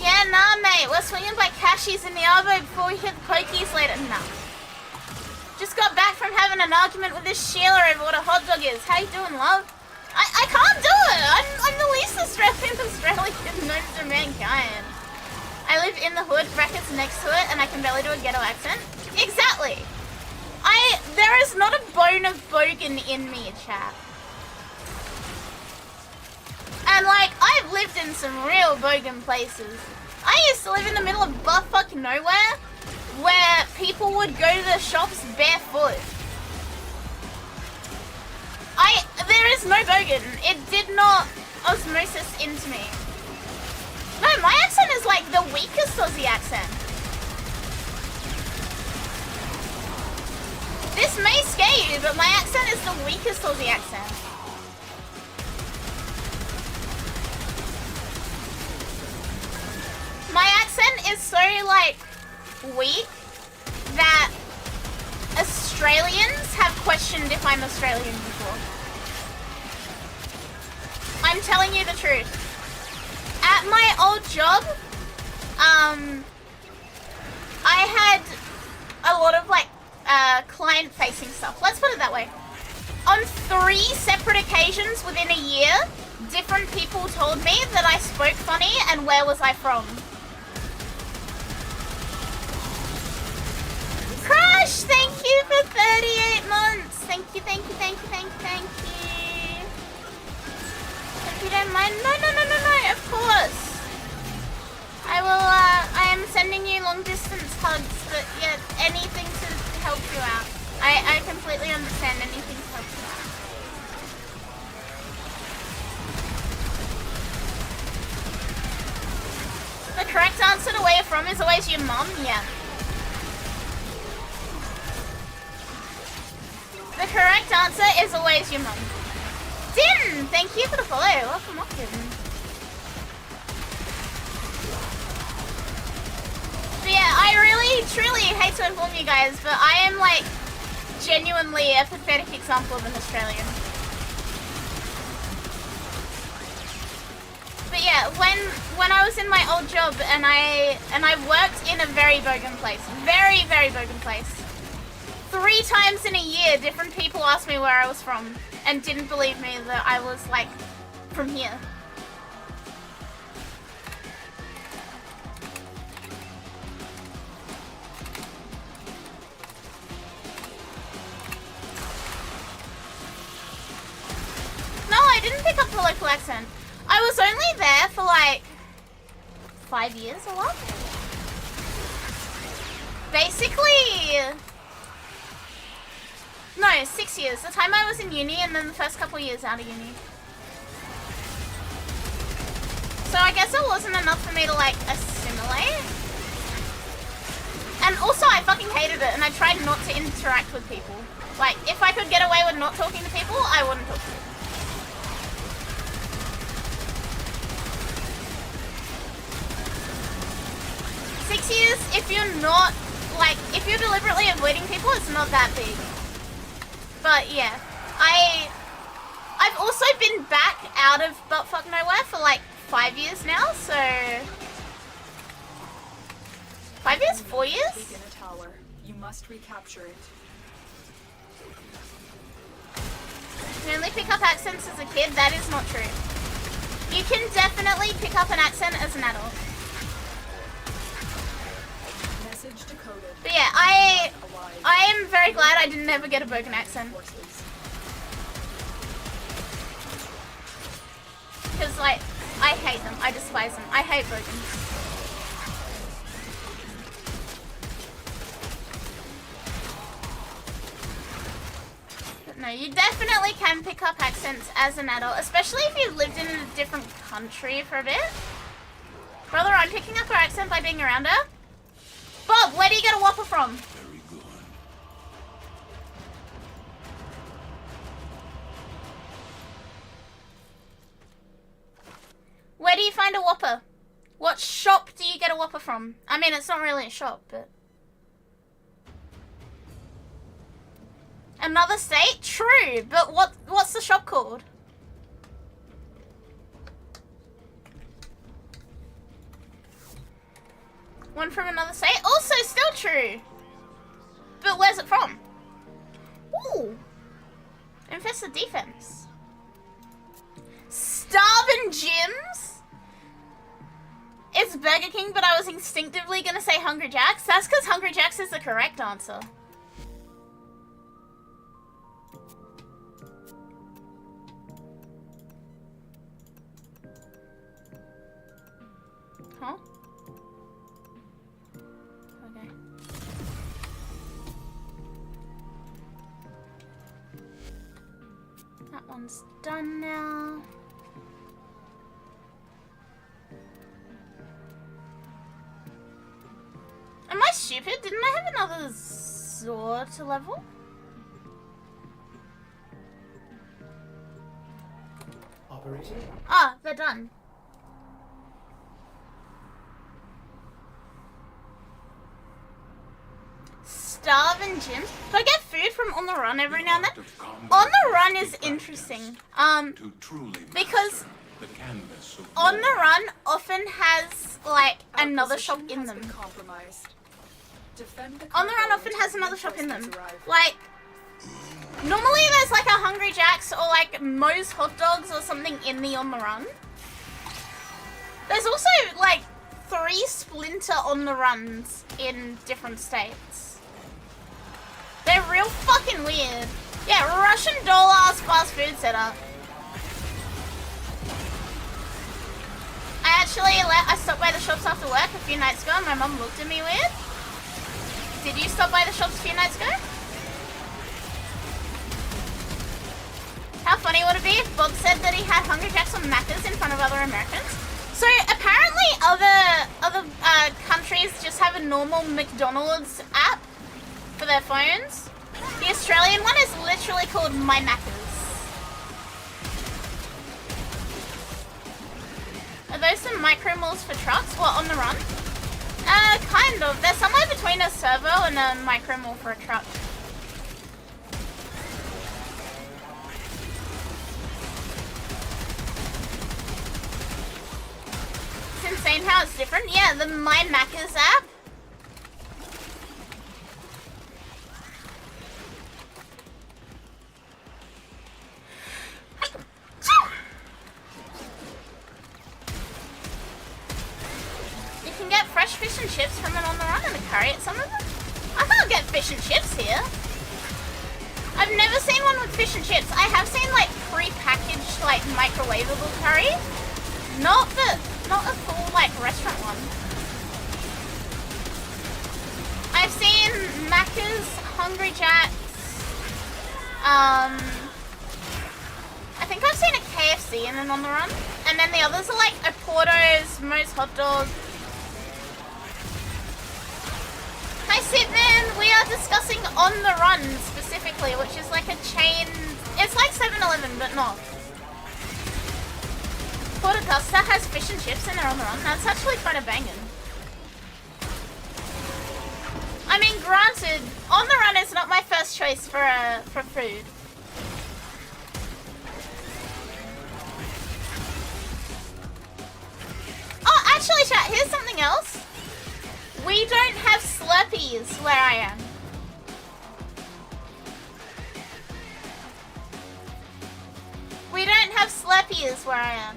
Yeah, nah, mate. We're swinging by cashies in the elbow before we hit the pokies later. Nah. Just got back from having an argument with this Sheila over what a hot dog is. How you doing, love? I can't do it. I'm the least Australian known to mankind. I live in the hood, brackets next to it, and I can barely do a ghetto accent. Exactly. There is not a bone of bogan in me, chat. And like, I've lived in some real bogan places. I used to live in the middle of buttfuck nowhere, where people would go to the shops barefoot. There is no bogan. It did not osmosis into me. No, my accent is like the weakest Aussie accent. This may scare you, but my accent is the weakest Aussie accent. My accent is so, like, weak that Australians have questioned if I'm Australian before. I'm telling you the truth. At my old job, I had a lot of, like, client-facing stuff. Let's put it that way. On 3 separate occasions within a year, different people told me that I spoke funny and where was I from. Crush, thank you for 38 months. Thank you, thank you, thank you, thank you, thank you. If you don't mind, no, of course. I am sending you long distance hugs, but yeah, anything to help you out. I completely understand anything to help you out. The correct answer to where you're from is always your mum, yeah. The correct answer is always your mum. Din, thank you for the follow. Welcome, welcome. So yeah, I really truly hate to inform you guys, but I am like genuinely a pathetic example of an Australian. But yeah, when I was in my old job and I worked in a very bogan place, very, very bogan place. 3 times in a year, different people asked me where I was from and didn't believe me that I was like from here. No, I didn't pick up the local accent. I was only there for like 5 years or what? Basically, no, 6 years. The time I was in uni and then the first couple of years out of uni. So I guess it wasn't enough for me to like assimilate. And also I fucking hated it and I tried not to interact with people. Like if I could get away with not talking to people, I wouldn't talk to them. Years, if you're not, like, if you're deliberately avoiding people, it's not that big. But yeah, I've also been back out of buttfuck nowhere for like 5 years now, so 5 years, 4 years? Taken a tower. You must recapture it. You only pick up accents as a kid? That is not true. You can definitely pick up an accent as an adult. But yeah, I am very glad I didn't ever get a bogan accent. Because like, I hate them, I despise them, I hate bogans. But no, you definitely can pick up accents as an adult, especially if you've lived in a different country for a bit. Brother, I'm picking up her accent by being around her. Bob, where do you get a Whopper from? Very good. Where do you find a Whopper? What shop do you get a Whopper from? I mean, it's not really a shop, but... Another state? True, but what's the shop called? One from another state? Also still true. But where's it from? Ooh. Infested defense. Starvin' Gyms? It's Burger King, but I was instinctively gonna say Hungry Jack's. That's because Hungry Jack's is the correct answer. Huh? Okay. That one's done now. Am I stupid? Didn't I have another Zor to level? Operator? Ah, they're done. Starvin' Gyms. Do I get food from On the Run every now and then? On the Run is interesting. Because On the Run often has like another shop in them. On the Run often has another shop in them. Like normally there's like a Hungry Jack's or like Moe's Hot Dogs or something in the On the Run. There's also like 3 Splinter On the Runs in different states. They're real fucking weird. Yeah, Russian doll-ass fast food setup. I stopped by the shops after work a few nights ago and my mum looked at me weird. Did you stop by the shops a few nights ago? How funny would it be if Bob said that he had Hungry Jack's or Macca's in front of other Americans? So apparently other countries just have a normal McDonald's app for their phones. The Australian one is literally called My Macca's. Are those some micro malls for trucks? What, On the Run? Kind of. They're somewhere between a servo and a micromall for a truck. It's insane how it's different. Yeah, the My Macca's app. You can get fresh fish and chips from an on the run and Akari at some of them. I can't get fish and chips here. I've never seen one with fish and chips. I have seen like pre-packaged like microwavable curry. Not a full like restaurant one. I've seen Macca's, Hungry Jack's. I think I've seen a KFC in an on the run, and then the others are like a Porto's, Moe's Hot Dog. Hi Sitman, we are discussing On the Run specifically, which is like a chain. It's like 7-Eleven, but not. Port Augusta has fish and chips in their On the Run. That's actually kind of banging. I mean, granted, On the Run is not my first choice for food. Oh, actually, chat, here's something else. We don't have Slurpees where I am. We don't have Slurpees where I am.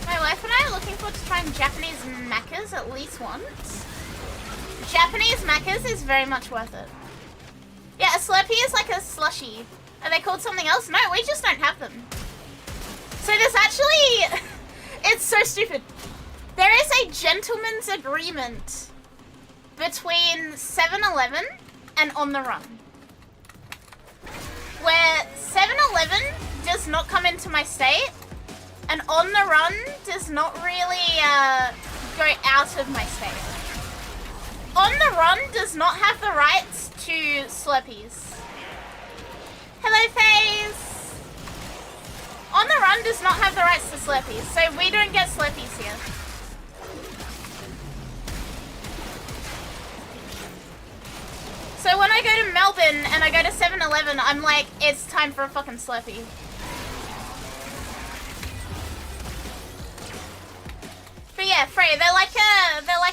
My wife and I are looking forward to trying Japanese Macca's at least once. Japanese Macca's is very much worth it. Yeah, a Slurpee is like a slushie. Are they called something else? No, we just don't have them. So there's actually... It's so stupid. There is a gentleman's agreement between 7-Eleven and On the Run, where 7-Eleven does not come into my state, and On the Run does not really go out of my state. On the Run does not have the rights to Slurpees. Hello, FaZe! On the Run does not have the rights to Slurpees, so we don't get Slurpees here. So when I go to Melbourne and I go to 7-Eleven, I'm like, it's time for a fucking Slurpee. But yeah, Frey, they're like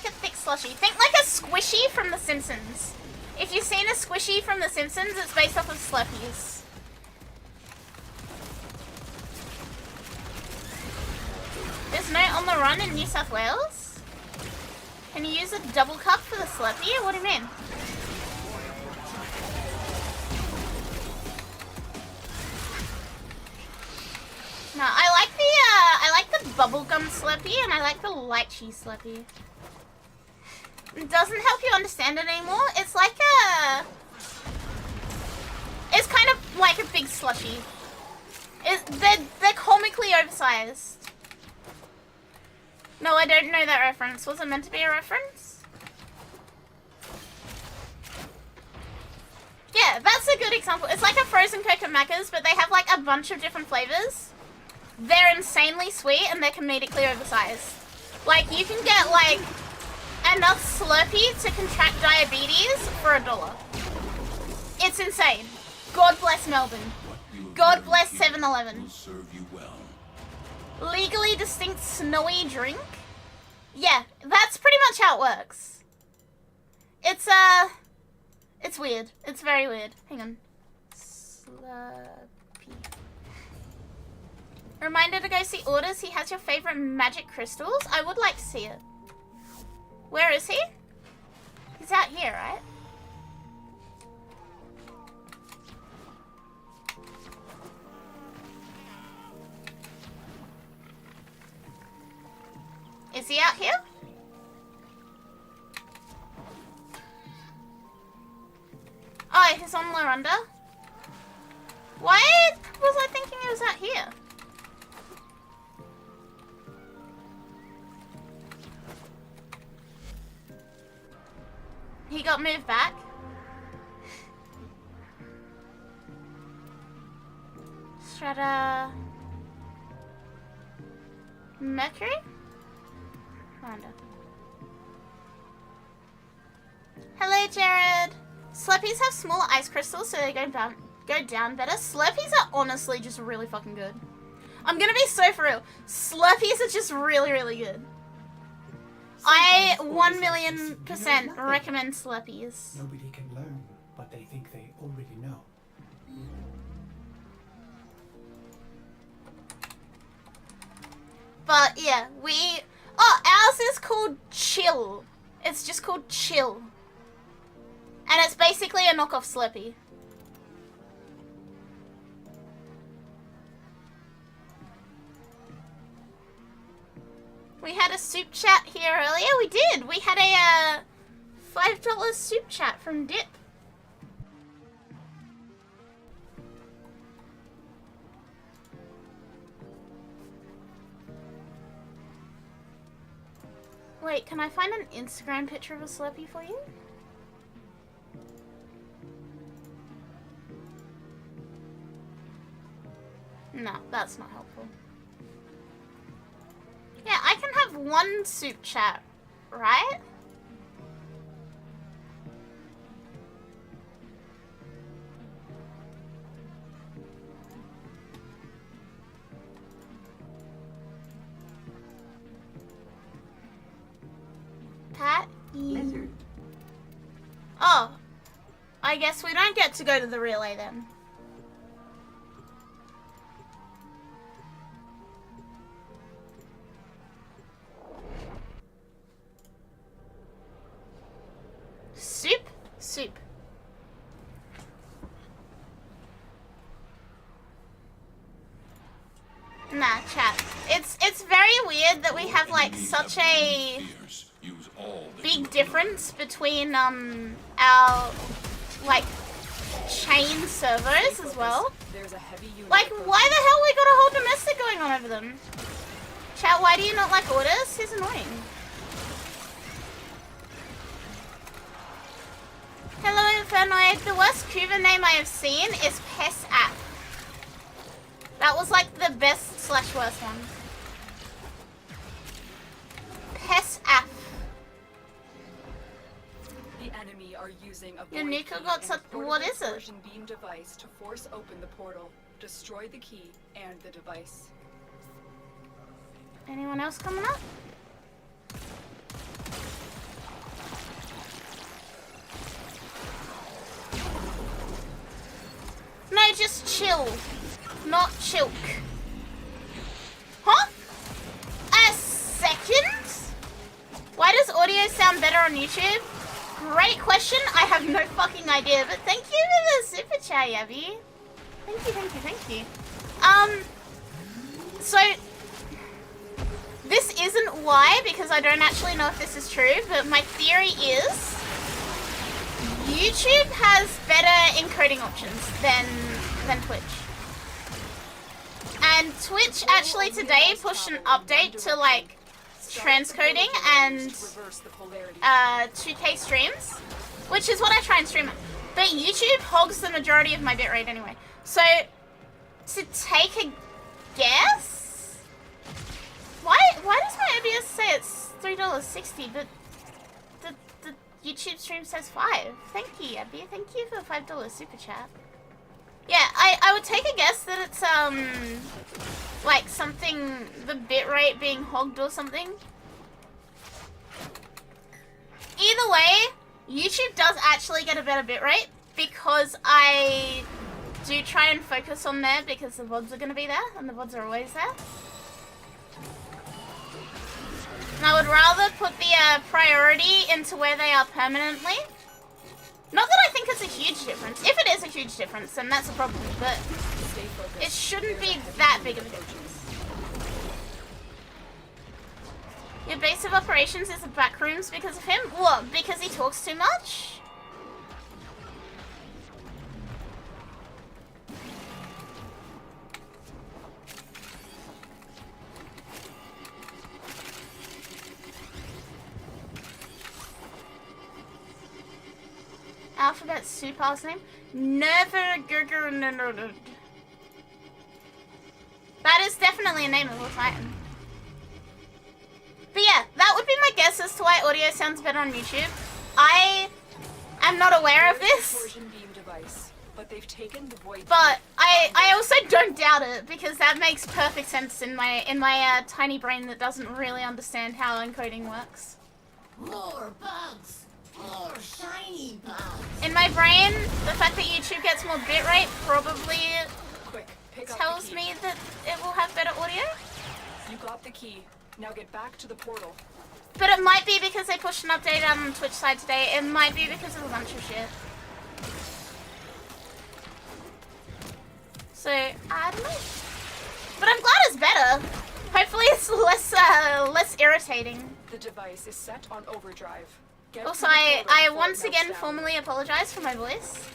a thick slushie. Think like a squishy from The Simpsons. If you've seen a squishy from The Simpsons, it's based off of Slurpees. There's no On the Run in New South Wales? Can you use a double cup for the Slurpee? What do you mean? No, I like the bubblegum Slurpee and I like the lychee Slurpee. It doesn't help you understand it anymore. It's like it's kind of like a big slushie. They're comically oversized. No, I don't know that reference. Was it meant to be a reference? Yeah, that's a good example. It's like a frozen Coke at Macca's, but they have like a bunch of different flavors. They're insanely sweet and they're comedically oversized. Like, you can get like enough Slurpee to contract diabetes for $1. It's insane. God bless Melbourne. God bless 7-Eleven. Legally distinct snowy drink? Yeah, that's pretty much how it works. It's weird. It's very weird. Hang on. Slurpee. Reminder to go see Orders. He has your favorite magic crystals. I would like to see it. Where is he? He's out here, right? Is he out here? Oh, he's on Larunda. Why was I thinking he was out here? He got moved back. Shredder. Mercury? Wonder. Hello, Jared. Slurpees have smaller ice crystals, so they go down better. Slurpees are honestly just really fucking good. I'm gonna be so for real. Slurpees are just really, really good. I 1,000,000% recommend Slurpees. Nobody can learn what they think they already know. But yeah, ours is called Chill. It's just called Chill. And it's basically a knockoff Slurpee. We had a soup chat here earlier. We did. We had a $5 soup chat from Dip. Wait, can I find an Instagram picture of a Slurpee for you? No, that's not helpful. Yeah, I can have one soup chat, right? Pat? Lizard. Oh, I guess we don't get to go to the relay then. Soup. Nah, chat. It's very weird that we have like such a big difference between our like chain servers as well. Like, why the hell we got a whole domestic going on over them? Chat, why do you not like orders? He's annoying. Hello, Infernoid. The worst Cuba name I have seen is Pest App. That was like the best / worst one. Pest App. The enemy are using a Your Nico got such. What is it? beam device to force open the portal, destroy the key and the device. Anyone else coming up? No, just chill. Not chilk. Huh? A second? Why does audio sound better on YouTube? Great question. I have no fucking idea, but thank you for the super chat, Yabby. Thank you. So this isn't why, because I don't actually know if this is true, but my theory is YouTube has better encoding options than Twitch. And Twitch actually today pushed an update to like transcoding and 2K streams, which is what I try and stream at. But YouTube hogs the majority of my bitrate anyway. So to take a guess, why does my OBS say it's $3.60, but the YouTube stream says $5? Thank you, Abby. Thank you for the $5 super chat. Yeah, I would take a guess that it's like something, the bitrate being hogged or something. Either way, YouTube does actually get a better bitrate because I do try and focus on there because the VODs are going to be there, and the VODs are always there. And I would rather put the priority into where they are permanently. Not that I think it's a huge difference. If it is a huge difference, then that's a problem, but it shouldn't be that big of a difference. Your base of operations is the back rooms because of him? What, because he talks too much? Alphabet soup last name? Never. That is definitely a name of a Titan. But yeah, that would be my guess as to why audio sounds better on YouTube. I am not aware of this, Torsion beam device, but they've taken the void. but I also don't doubt it because that makes perfect sense in my tiny brain that doesn't really understand how encoding works. More bugs! More shiny bugs! In my brain, the fact that YouTube gets more bitrate probably Quick, pick up tells the key. me that it will have better audio. You got the key. Now get back to the portal. But it might be because they pushed an update out on the Twitch side today. It might be because of a bunch of shit. So, I don't know. But I'm glad it's better. Hopefully it's less irritating. The device is set on overdrive. Get Also, to the I portal before once it melts again down. formally apologize for my voice.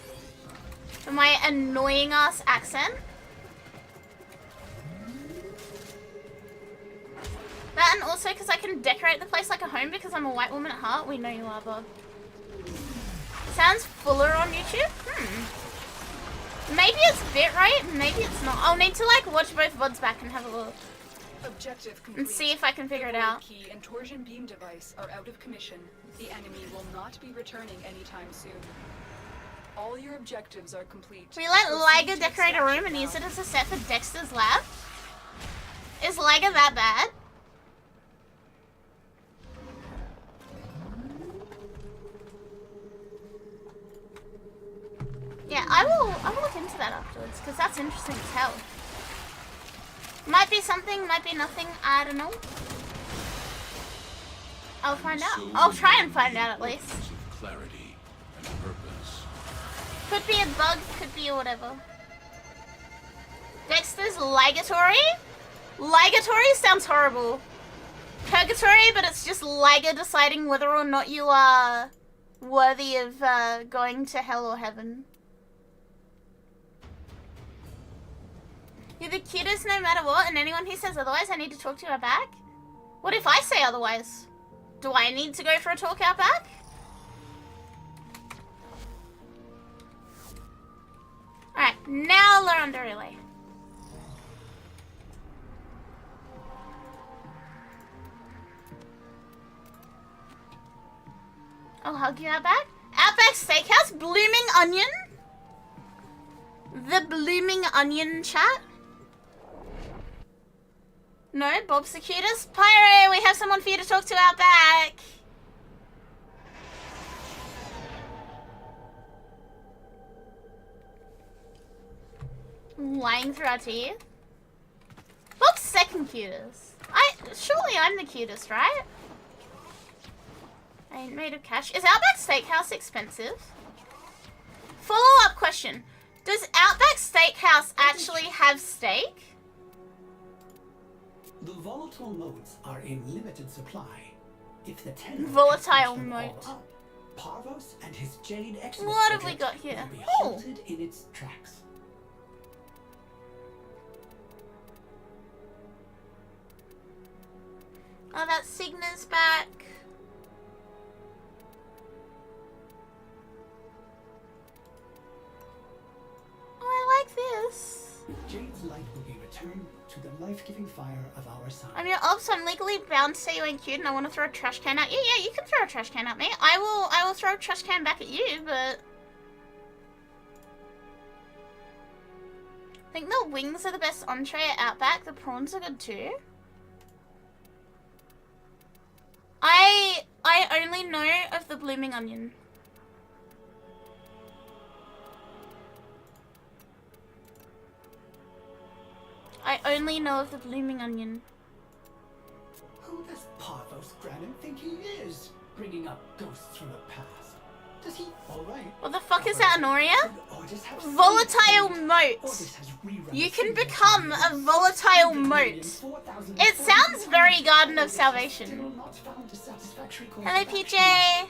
For my annoying ass accent. That and also because I can decorate the place like a home because I'm a white woman at heart. We know you are, Bob. Sounds fuller on YouTube? Maybe it's bitrate, maybe it's not. I'll need to like watch both VODs back and have a look. Objective complete. And see if I can figure it The void out. Key and torsion beam device are out of commission. The enemy will not be returning anytime soon. All your objectives are complete. We let Proceed Liger to decorate a room and extraction use now. it as a set for Dexter's lab? Is Liger that bad? Yeah, I will look into that afterwards because that's interesting as hell. Might be something, might be nothing, I don't know. I'll find out. So I'll try and the find out at least. importance of clarity and purpose. Could be a bug, could be whatever. Dexter's Ligatory? Ligatory sounds horrible. Purgatory, but it's just Liger deciding whether or not you are worthy of going to hell or heaven. You're the cutest no matter what, and anyone who says otherwise, I need to talk to you back? What if I say otherwise? Do I need to go for a talk out back? Alright, now Loranda Relay. I'll hug you Outback. Outback Steakhouse, Blooming Onion. The Blooming Onion chat. No, Bob's the cutest. Pyro, we have someone for you to talk to Outback. Lying through our teeth. Bob's second cutest. Surely I'm the cutest, right? I ain't made of cash. Is Outback Steakhouse expensive? Follow-up question. Does Outback Steakhouse actually have steak? The volatile motes are in limited supply. If the tenor Volatile can snatch them mote. all up, Parvos and his Jade Exodus What have we project got here? will be Oh. halted in its tracks. Oh, that's Cygna's back. Oh, I like this. Jade's light will be returned to the life-giving fire of our sun. I'm your ops. I'm legally bound to say you ain't cute, and I want to throw a trash can at you. Yeah, you can throw a trash can at me. I will throw a trash can back at you, but I think the wings are the best entree at Outback. The prawns are good too. I only know of the Blooming Onion. I only know of the Blooming Onion. Who does Parvos Granum think he is? Bringing up ghosts from the past. Does he? Alright. What the fuck is that, Anoria? Volatile Volatile moat. You can become a volatile moat. It sounds very Garden of Salvation. Hello, PJ.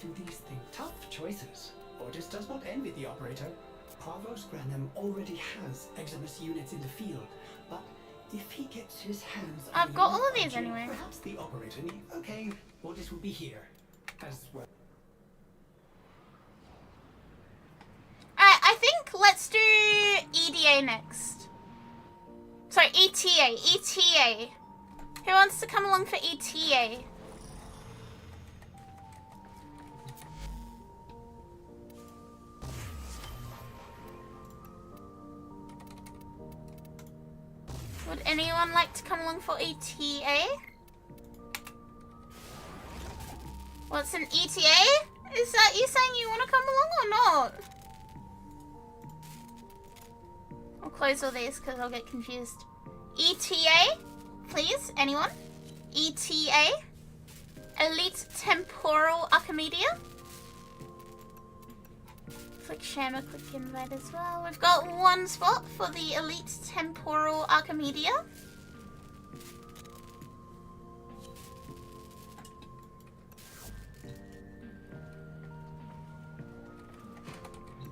Do these things tough choices? Ordis does not envy the operator. Parvos Granum already has Eximus units in the field, but if he gets his hands on I've got enough all of these budget, anyway. Perhaps the operator need. Okay, Ordis will be here as well. Alright, I think let's do EDA next. So ETA, ETA. Who wants to come along for ETA? Would anyone like to come along for ETA? What's an ETA? Is that you saying you want to come along or not? I'll close all these because I'll get confused. ETA, please, anyone? ETA? Elite Temporal Archimedia? Click share, click invite as well. We've got one spot for the Elite Temporal Archimedia.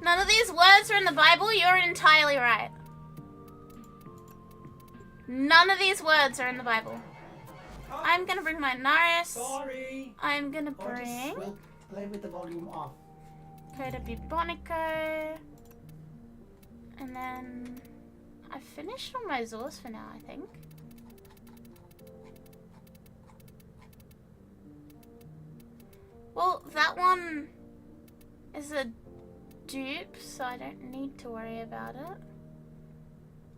None of these words are in the Bible. You're entirely right. None of these words are in the Bible. I'm gonna bring my Naris. Sorry. I'm gonna Or just bring we'll play with the volume off. Coda Bubonico. And then I've finished all my Zors for now, I think. Well, that one is a dupe, so I don't need to worry about it.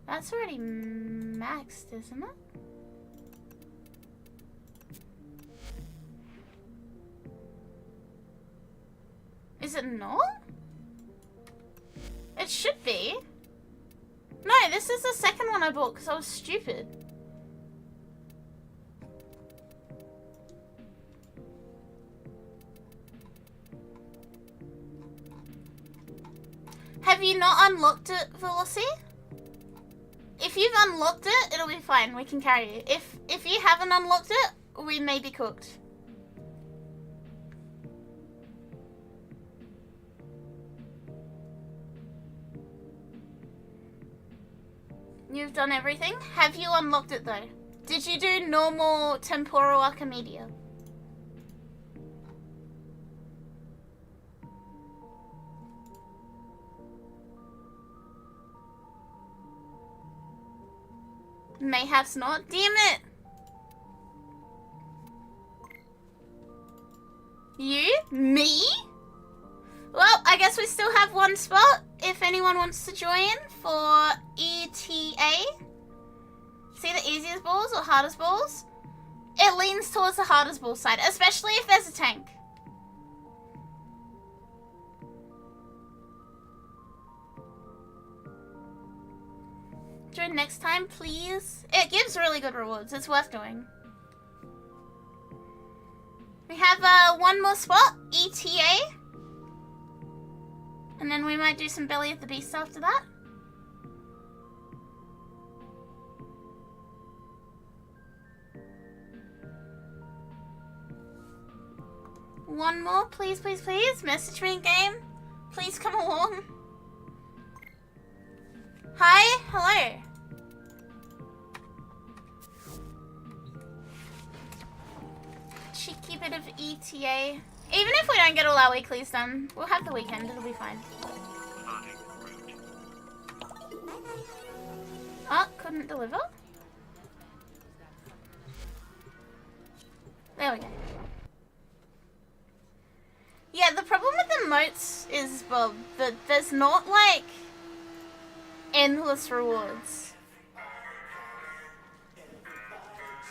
That's already maxed, isn't it? Is it not? It should be. No, this is the second one I bought because I was stupid. Have you not unlocked it, Velocity? If you've unlocked it, it'll be fine. We can carry you. If you haven't unlocked it, we may be cooked. You've done everything? Have you unlocked it though? Did you do normal temporal Archimedia? Mayhaps not. Damn it! You? Me? Well, I guess we still have one spot if anyone wants to join for ETA. See the easiest balls or hardest balls? It leans towards the hardest ball side, especially if there's a tank. Join next time, please. It gives really good rewards. It's worth doing. We have one more spot, ETA. And then we might do some Belly of the Beast after that. One more, please, please, please. Message me in game. Please come along. Hi, hello. Cheeky bit of ETA. Even if we don't get all our weeklies done, we'll have the weekend, it'll be fine. Oh, couldn't deliver? There we go. Yeah, the problem with the moats is, Bob, that there's not, like, endless rewards.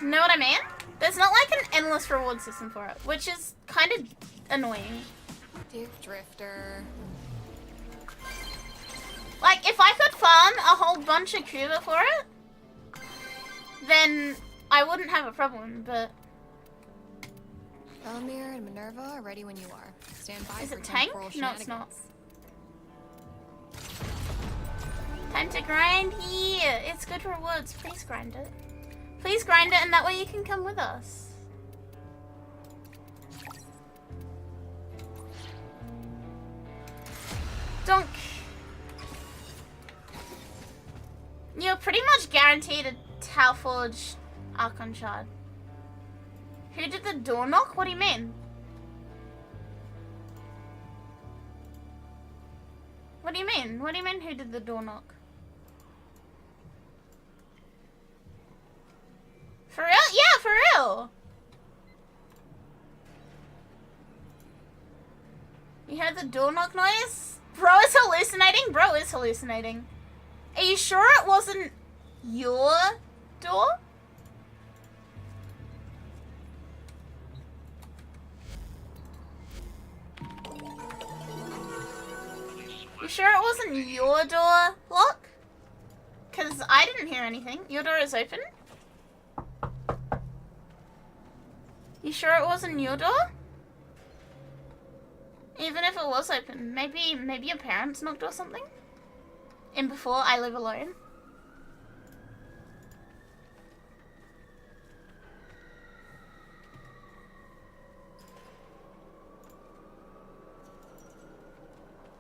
Know what I mean? There's not, like, an endless reward system for it, which is kind of annoying. Dick Drifter. Like, if I could farm a whole bunch of Cuba for it, then I wouldn't have a problem, but... Elamir and Minerva are ready when you are. Stand by Is for it tank? temporal No, it's not. shenanigans. Time to grind here. It's good rewards. Please grind it. Please grind it, and that way you can come with us. Donk. You're pretty much guaranteed a Talforge Archon Shard. Who did the door knock? What do you mean? What do you mean? What do you mean who did the door knock? the door knock noise? Bro is hallucinating? Bro is hallucinating. Are you sure it wasn't your door? You sure it wasn't your door, Lock? Because I didn't hear anything. Your door is open? You sure it wasn't your door? Even if it was open, maybe your parents knocked or something? In before I live alone?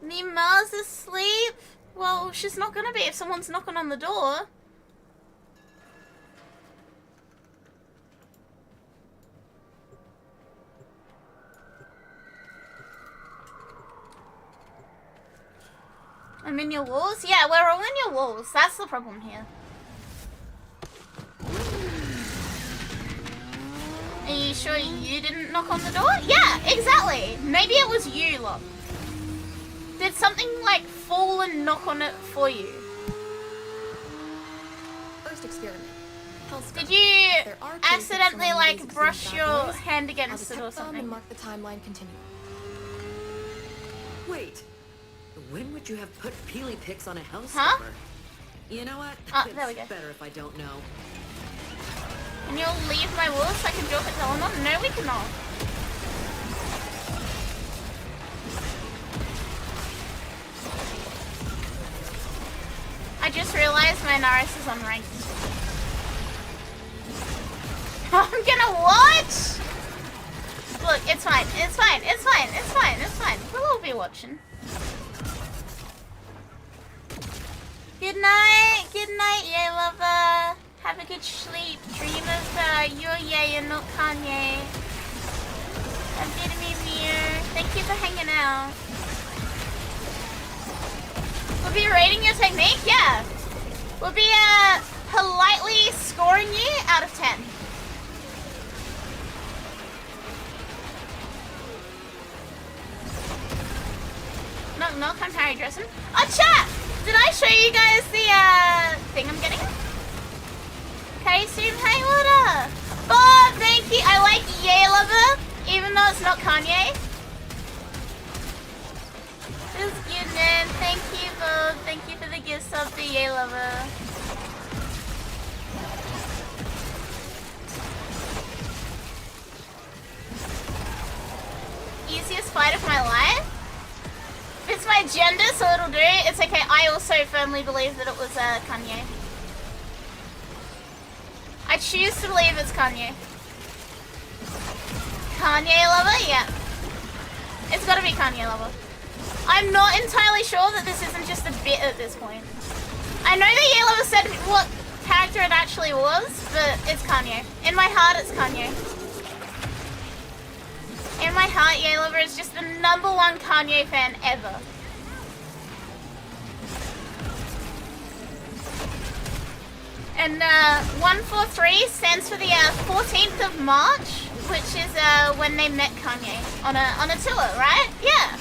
Mima's asleep? Well, she's not gonna be if someone's knocking on the door. I'm in your walls? Yeah, we're all in your walls. That's the problem here. Are you sure you didn't knock on the door? Yeah, exactly. Maybe it was you, Lock. Did something like fall and knock on it for you? First experiment. Did you accidentally like brush your hand against it or And something? mark the timeline continuum. Wait, when would you have put peely pics on a house Huh? cover? You know what? Oh, It's there we go. better if I don't know. Can you leave my walls so I can drop it to Eleanor? No, we cannot. I just realized my Naris is unranked. I'm gonna watch! Look, it's fine, it's fine, it's fine, it's fine, it's fine. We'll all be watching. Good night, yay lover. Have a good sleep. Dream of your yay and not Kanye. Thank you for hanging out. We'll be rating your technique? Yeah. We'll be politely scoring you out of 10. Knock knock, I'm Harry Dressen. Oh chat! Did I show you guys the thing I'm getting? Okay, Zoom, hey, what up? Oh, thank you. I like Yay Lover, even though it's not Kanye. This is good, man. Thank you, Bob. Thank you for the gift of the Yay Lover. Easiest fight of my life? If it's my gender, so it'll do. It's okay. I also firmly believe that it was Kanye. I choose to believe it's Kanye. Kanye Lover? Yeah. It's gotta be Kanye Lover. I'm not entirely sure that this isn't just a bit at this point. I know that Yay Lover said what character it actually was, but it's Kanye. In my heart, it's Kanye. In my heart, Yay Lover is just the #1 Kanye fan ever. And 143 stands for the 14th of March, which is when they met Kanye on a tour, right? Yeah.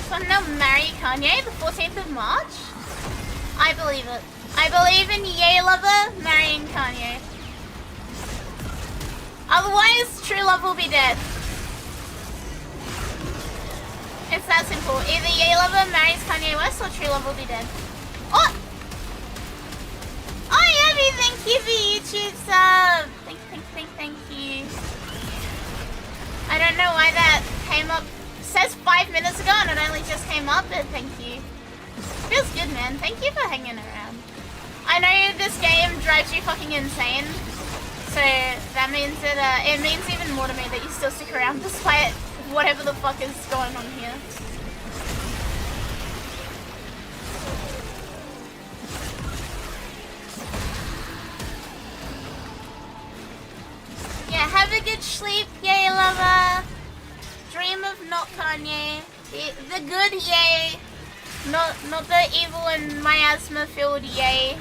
So now marry Kanye the 14th of March? I believe it. I believe in Yay Lover marrying Kanye. Otherwise, true love will be dead. It's that simple. Either Yay Lover marries Kanye West or true love will be dead. Oh! Oh, Abby, thank you for YouTube sub. Thank you. I don't know why that came up. It says 5 minutes ago and it only just came up, but thank you. Feels good, man. Thank you for hanging around. I know this game drives you fucking insane, so that means that it means even more to me that you still stick around despite whatever the fuck is going on here. Yeah, have a good sleep, yay lover. Dream of not Kanye. The good yay. Not the evil and miasma filled yay.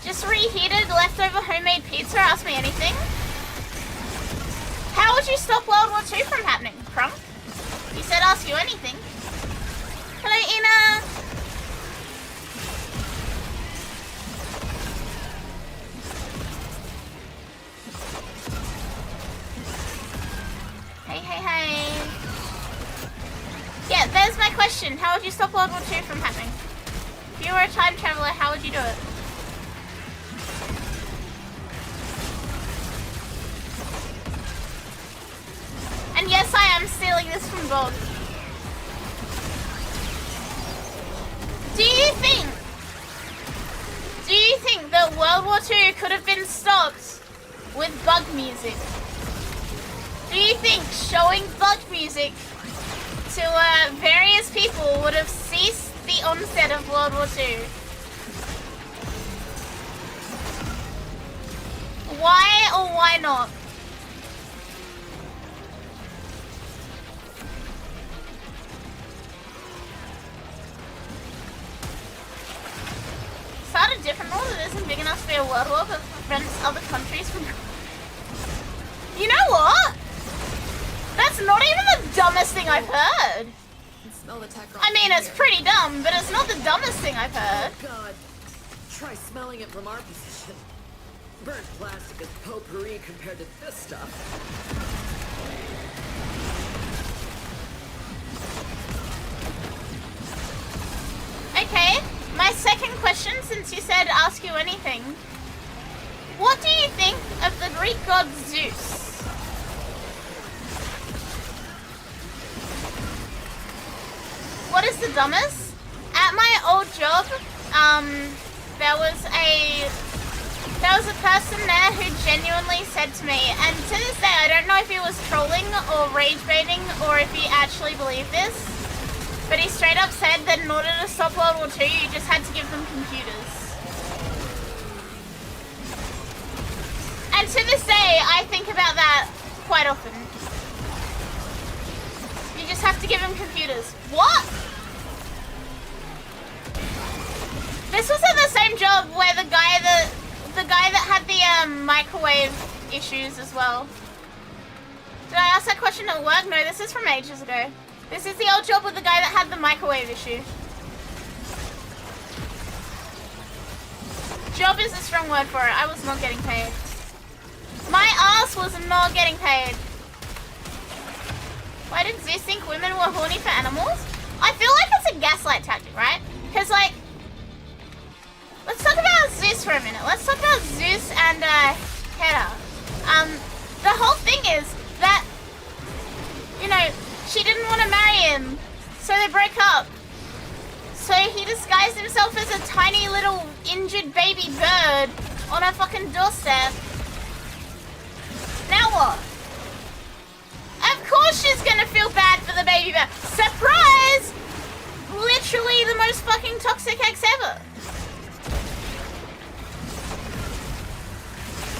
Just reheated leftover homemade pizza, ask me anything. How would you stop World War II from happening, Crunk? You said ask you anything. Hello, Ina. Hey. Yeah, there's my question. How would you stop World War II from happening? If you were a time traveler, how would you do it? And yes, I am stealing this from Bob. Do you think that World War II could have been stopped with bug music? Do you think showing bug music to various people would have ceased the onset of World War II? Why or why not? Start a different war that isn't big enough to be a world war but prevents other countries from... You know what? That's not even the dumbest thing I've heard. Smell the tech I mean, it's pretty dumb, but it's not the dumbest thing I've heard. Oh God. Try smelling it from our position. Burnt plastic is potpourri compared to this stuff. Okay, my second question, since you said ask you anything. What do you think of the Greek god Zeus? What is the dumbest? At my old job, there was a person there who genuinely said to me, and to this day I don't know if he was trolling or rage baiting or if he actually believed this, but he straight up said that in order to stop World War II, you just had to give them computers. And to this day, I think about that quite often. You just have to give them computers. What? This was at the same job where the guy that had the microwave issues as well. Did I ask that question at work? No, this is from ages ago. This is the old job with the guy that had the microwave issue. Job is a strong word for it. I was not getting paid. My ass was not getting paid. Why did Zeus think women were horny for animals? I feel like it's a gaslight tactic, right? Because, like, let's talk about Zeus for a minute. Let's talk about Zeus and Hera. The whole thing is that, you know, she didn't want to marry him, so they broke up. So he disguised himself as a tiny little injured baby bird on her fucking doorstep. Now what? Of course she's gonna feel bad for the baby bird. Surprise! Literally the most fucking toxic ex ever.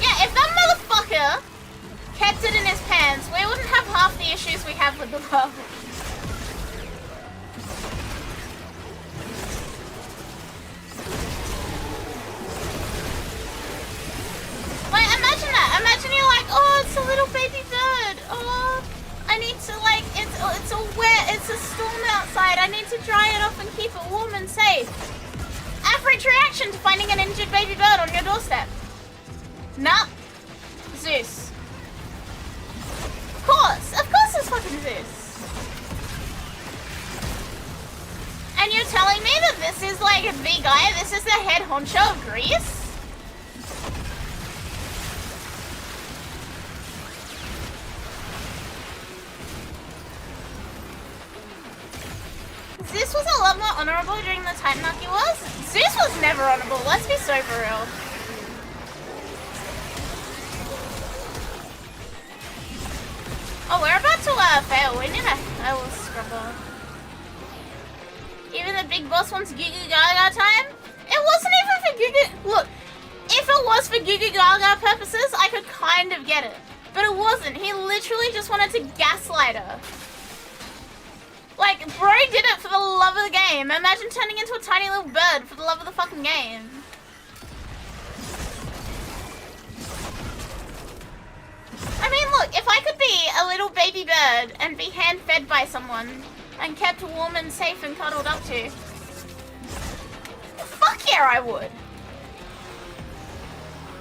Yeah, if that motherfucker kept it in his pants, we wouldn't have half the issues we have with the world. Like, imagine that. Imagine you're like, oh, it's a little baby bird. Oh, I need to, like, it's all wet. It's a storm outside. I need to dry it off and keep it warm and safe. Average reaction to finding an injured baby bird on your doorstep. Nah. Zeus. Of course it's fucking Zeus. And you're telling me that this is like the guy, this is the head honcho of Greece? Zeus was a lot more honorable during the Titanarchy was? Zeus was never honorable, let's be so for real. Oh, we're about to fail. We need a will scrubber. Even the big boss wants Goo Goo Gaga time? It wasn't even for Goo Goo. Look, if it was for Goo Goo Gaga purposes, I could kind of get it. But it wasn't. He literally just wanted to gaslight her. Like, bro did it for the love of the game. Imagine turning into a tiny little bird for the love of the fucking game. I mean, look, if I could be a little baby bird and be hand-fed by someone and kept warm and safe and cuddled up to, fuck yeah, I would.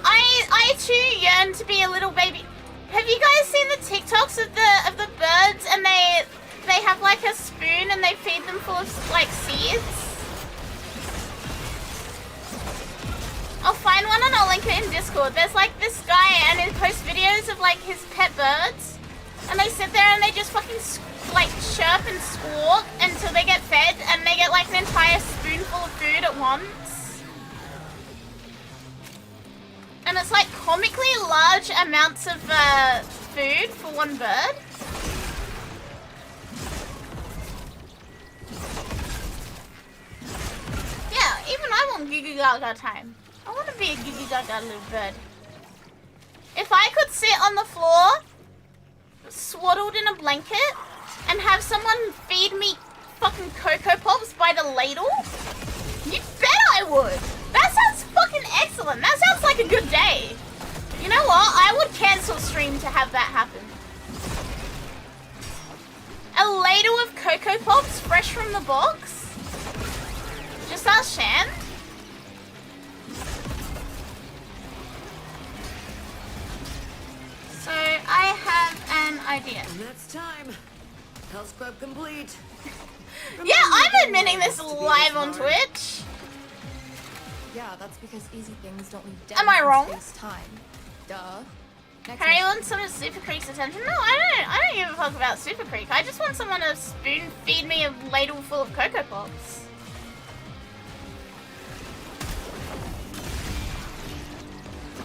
I too yearn to be a little baby. Have you guys seen the TikToks of the birds and they have like a spoon and they feed them full of like seeds? I'll find one and I'll link it in Discord. There's like this guy and he posts videos of like his pet birds and they sit there and they just fucking like chirp and squawk until they get fed and they get like an entire spoonful of food at once. And it's like comically large amounts of food for one bird. Yeah, even I want Goo Goo Gaga time. I want to be a Goo Goo Gaga little bird. If I could sit on the floor, swaddled in a blanket, and have someone feed me fucking Cocoa Pops by the ladle, you bet I would! That sounds fucking excellent. That sounds like a good day. You know what? I would cancel stream to have that happen. A ladle of Cocoa Pops fresh from the box? Just ask Shan. So I have an idea. And that's time. Health Club complete. Yeah, I'm admitting this live on Twitch. Yeah, that's because easy things don't need Am I wrong? time. Duh. Next Harry mission. wants some of Super Creek's attention. No, I don't give a fuck about Super Creek. I just want someone to spoon feed me a ladle full of Cocoa Pops.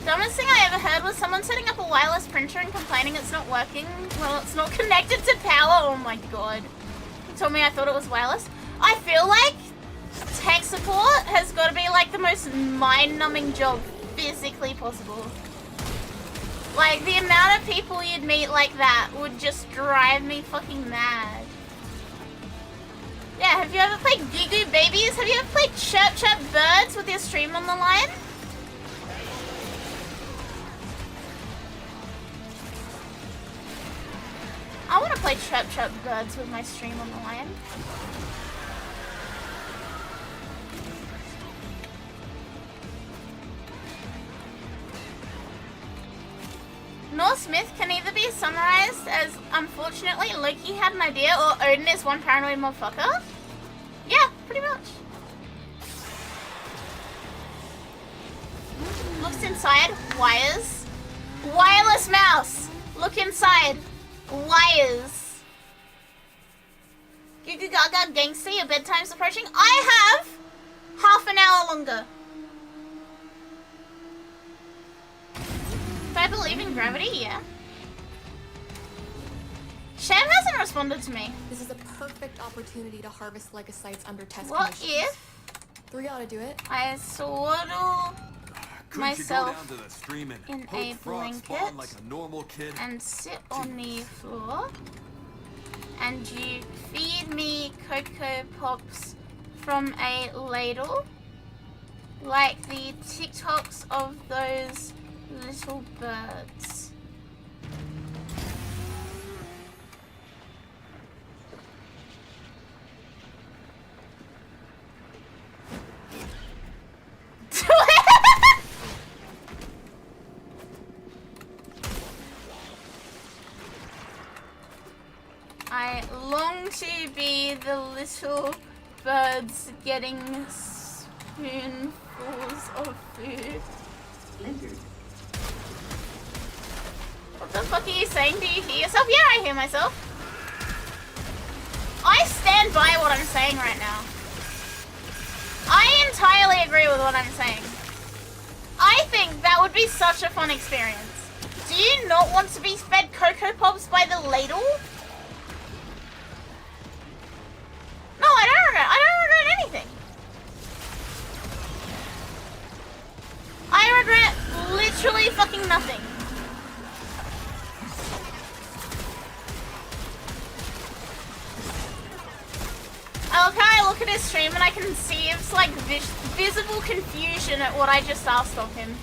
Dumbest thing I ever heard was someone setting up a wireless printer and complaining it's not working. Well, it's not connected to power. Oh my god. He told me I thought it was wireless. I feel like tech support has got to be like the most mind-numbing job physically possible. Like, the amount of people you'd meet like that would just drive me fucking mad. Yeah, have you ever played Goo Goo Babies? Have you ever played Chirp Chirp Birds with your stream on the line? I want to play Chirp Chirp Birds with my stream on the line. North Smith can either be summarized as, unfortunately, Loki had an idea, or Odin is one paranoid motherfucker. Yeah, pretty much. Looks inside. Wires. Wireless mouse. Look inside. Wires. Goo Goo Gaga Gangster, your bedtime's approaching. I have half an hour longer. Do I believe in gravity? Yeah. Sham hasn't responded to me. This is a perfect opportunity to harvest legocytes under test What conditions. if 3 ought to do it. I swaddle myself in in a blanket like a normal kid? and sit on the floor and you feed me Cocoa Pops from a ladle like the TikToks of those little birds. I long to be the little birds getting spoonfuls of food. Lizard. What the fuck are you saying? Do you hear yourself? Yeah, I hear myself. I stand by what I'm saying right now. I entirely agree with what I'm saying. I think that would be such a fun experience. Do you not want to be fed Cocoa Pops by the ladle? No, I don't regret anything. I regret fucking nothing. I love how I look at his stream and I can see it's like visible confusion at what I just asked of him.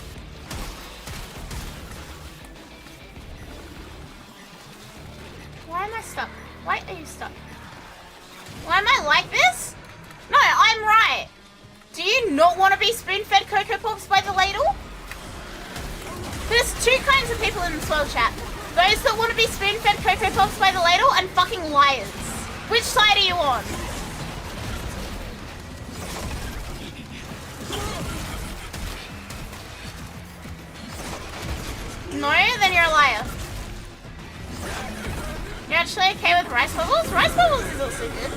Why am I stuck? Why are you stuck? Why am I like this? No, I'm right. Do you not want to be spoon-fed Cocoa Pops by the ladle? There's two kinds of people in the swirl chat. Those that want to be spoon-fed Cocoa Pops by the ladle and fucking liars. Which side are you on? No? Then you're a liar. You're actually okay with rice bubbles? Rice bubbles is also good.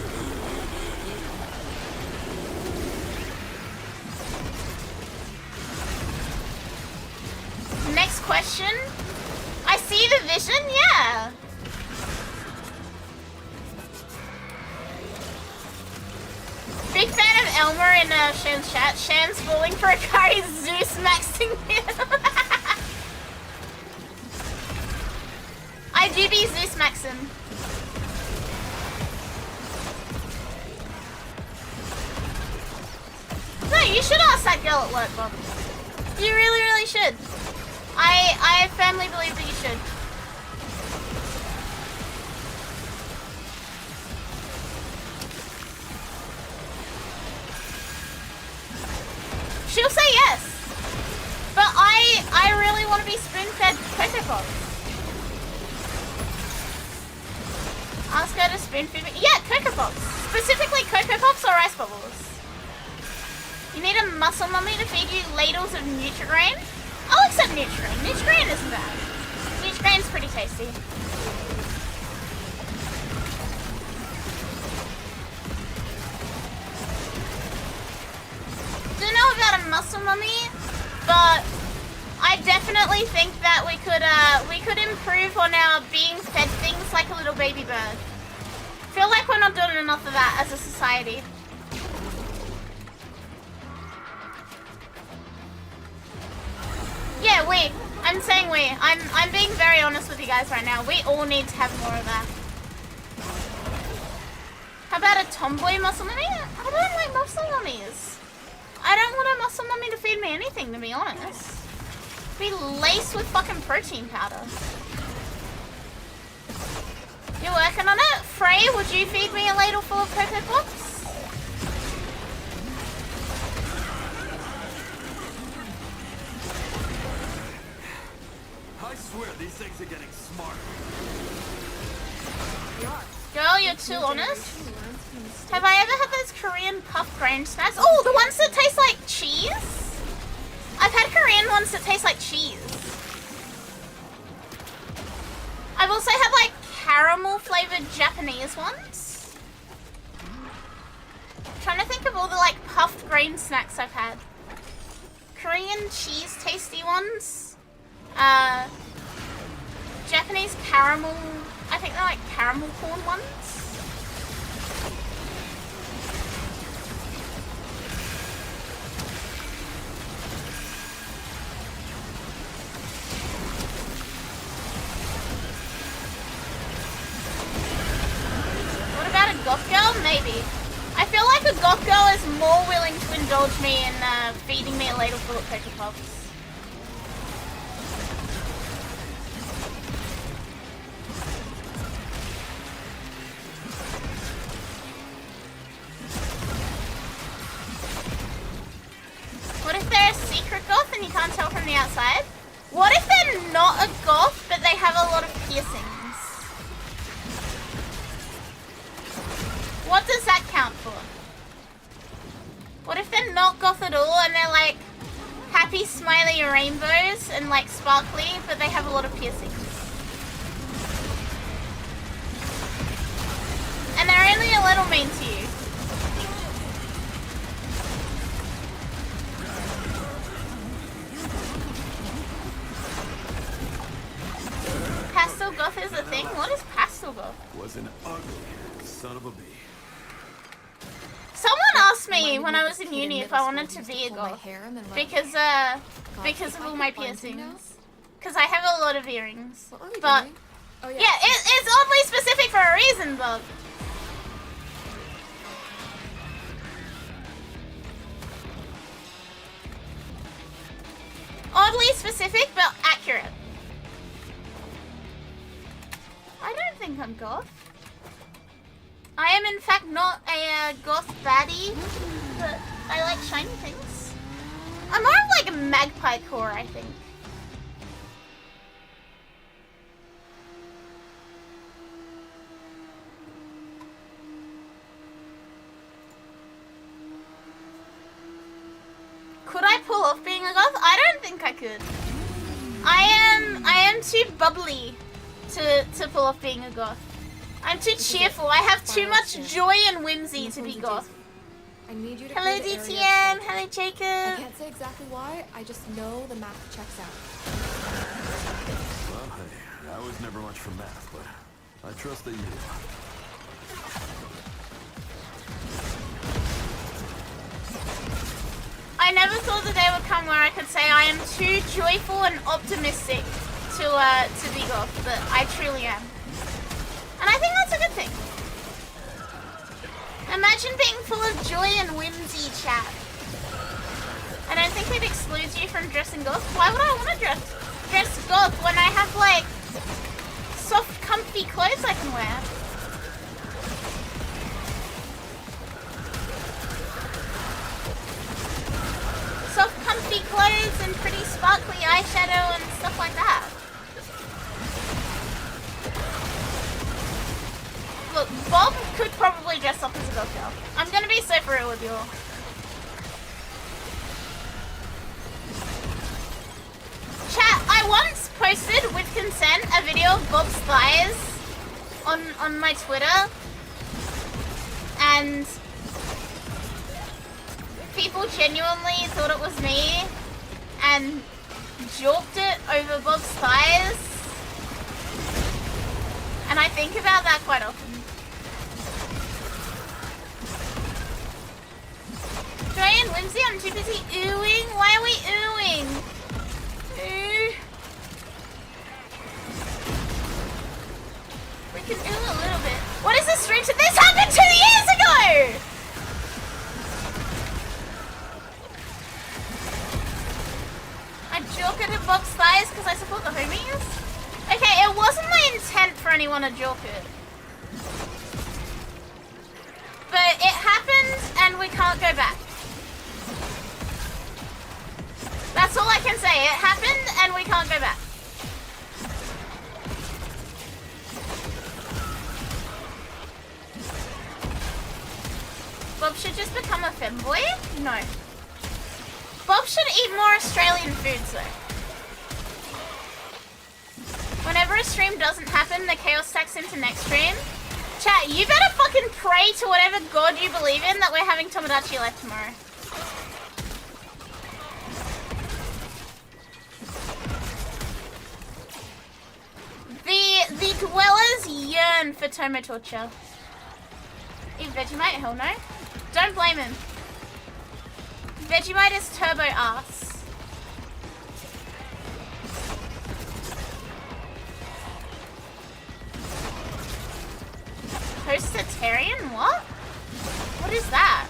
Next question. I see the vision, yeah. Big fan of Elmer in Shan's chat. Shan's falling for Akari's Zeus maxing him. I do be Zeus maxing. No, you should ask that girl at work, Bob. You really, really should. I firmly believe that you should. She'll say yes. But I really want to be spoon-fed Cocoa Pops. Ask her to spoon-feed me. Yeah, Cocoa Pops. Specifically Cocoa Pops or Rice Bubbles. You need a muscle mummy to feed you ladles of Nutrigrain? I'll accept Nutrigrain. Nutrigrain isn't bad. Nutrigrain's pretty tasty. Don't know about a muscle mummy, but I definitely think that we could improve on our being fed things like a little baby bird. Feel like we're not doing enough of that as a society. Yeah, I'm saying we. I'm being very honest with you guys right now. We all need to have more of that. How about a tomboy muscle mummy? I don't like muscle mummies. I don't want a muscle mummy to feed me anything, to be honest. Be laced with fucking protein powder. You're working on it? Frey, would you feed me a ladle full of Cocoa Pops? I swear these things are getting smarter. Girl, you're too honest. Have I ever had those Korean puffed grain snacks? Oh, the ones that taste like cheese? I've had Korean ones that taste like cheese. I've also had like caramel flavored Japanese ones. I'm trying to think of all the like puffed grain snacks I've had. Korean cheese tasty ones. Japanese caramel, I think they're like caramel corn ones. What about a goth girl? Maybe. I feel like a goth girl is more willing to indulge me in feeding me a ladle full of Cocoa Pops. What if they're a secret goth and you can't tell from the outside? What if they're not a goth but they have a lot of piercings? What does that count for? What if they're not goth at all and they're like happy smiley rainbows and like sparkly but they have a lot of piercings? And they're only a little mean to you. Pastel goth is a thing? What is pastel goth? Was an ugly son of a bee. Someone asked me when I was in uni if I wanted to be a goth because of all my piercings. because I have a lot of earrings. What are we But doing? Oh yeah. yeah, it's oddly specific for a reason, Bob. Oddly specific, but accurate. I don't think I'm goth. I am in fact not a goth baddie, but I like shiny things. I'm more of like a magpie core, I think. Could I pull off being a goth? I don't think I could. I am too bubbly to pull off being a goth. I'm too cheerful. I have too much joy and whimsy to be goth. I need you to Hello clear the area DTM, of hello I Jacob. can't say exactly why, I just know the math checks out. Well, hey, I was never much for math, but I trust that you do. I never thought the day would come where I could say I am too joyful and optimistic to be goth, but I truly am. And I think that's a good thing. Imagine being full of joy and whimsy, chat. I don't think it excludes you from dressing goth. Why would I want to dress goth when I have like soft, comfy clothes I can wear? Soft, comfy clothes and pretty sparkly eyeshadow and stuff like that. Look, Bob could probably dress up as a goth girl. I'm gonna be so for real with you all. Chat, I once posted with consent a video of Bob's thighs on my Twitter, and people genuinely thought it was me and joked it over Bob's thighs, and I think about that quite often. Joy and whimsy, I'm too busy oohing. Why are we oohing? Ooh. We can ooh a little bit. What is this stream to? This happened 2 years ago! I joke at Bob's thighs because I support the homies? Okay, it wasn't my intent for anyone to joke it. But it happened and we can't go back. That's all I can say. It happened and we can't go back. Bob should just become a femboy? No. Bob should eat more Australian foods though. Whenever a stream doesn't happen, the chaos stacks into next stream. Chat, you better fucking pray to whatever god you believe in that we're having Tomodachi Life tomorrow. The dwellers yearn for Tomo torture. Eat Vegemite? Hell no. Don't blame him. Vegemite is turbo ass. Toastitarian? What? What is that?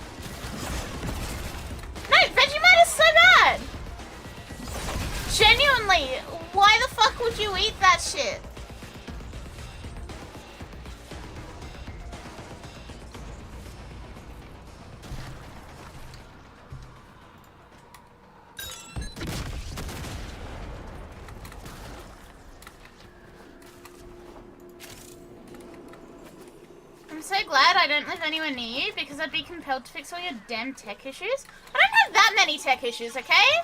No, Vegemite is so bad! Genuinely, why the fuck would you eat that shit? I'm so glad I don't live anywhere near you because I'd be compelled to fix all your damn tech issues. I don't have that many tech issues, okay?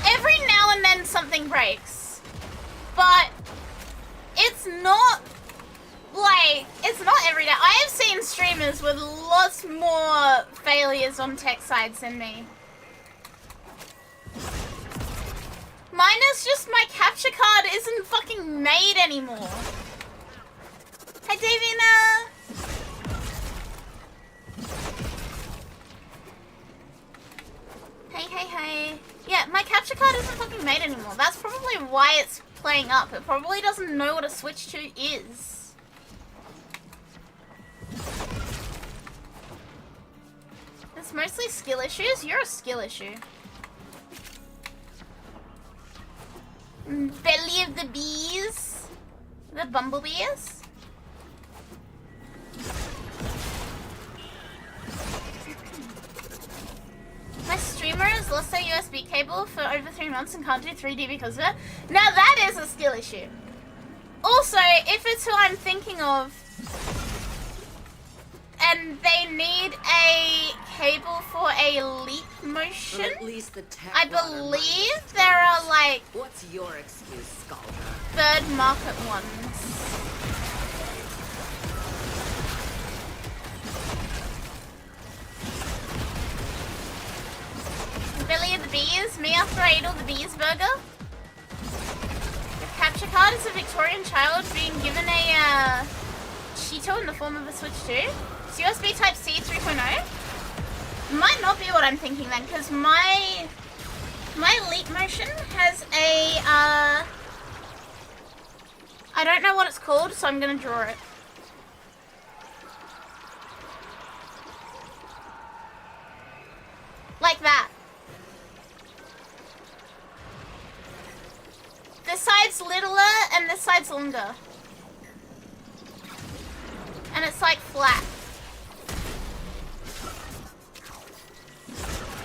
Every now and then something breaks. But it's not like, it's not every day. I have seen streamers with lots more failures on tech sides than me. Mine is just my capture card isn't fucking made anymore. Hi, Davina! Hey, hey, hey. Yeah, my capture card isn't fucking made anymore. That's probably why it's playing up. It probably doesn't know what a switch to is. It's mostly skill issues. You're a skill issue. Belly of the bees. The bumblebees. My streamer has lost their USB cable for over 3 months and can't do 3D because of it. Now that is a skill issue. Also, if it's who I'm thinking of, and they need a cable for a leap motion, Well, at least the tech I runner believe might. there are like What's your excuse, Scholar? third market ones. Belly of the bees, me after I ate all the bees burger. The capture card is a Victorian child being given a Cheeto in the form of a Switch 2. It's USB Type-C 3.0. Might not be what I'm thinking then, because my leap motion has a I don't know what it's called, so I'm gonna draw it. Like that. This side's littler and this side's longer. And it's like flat.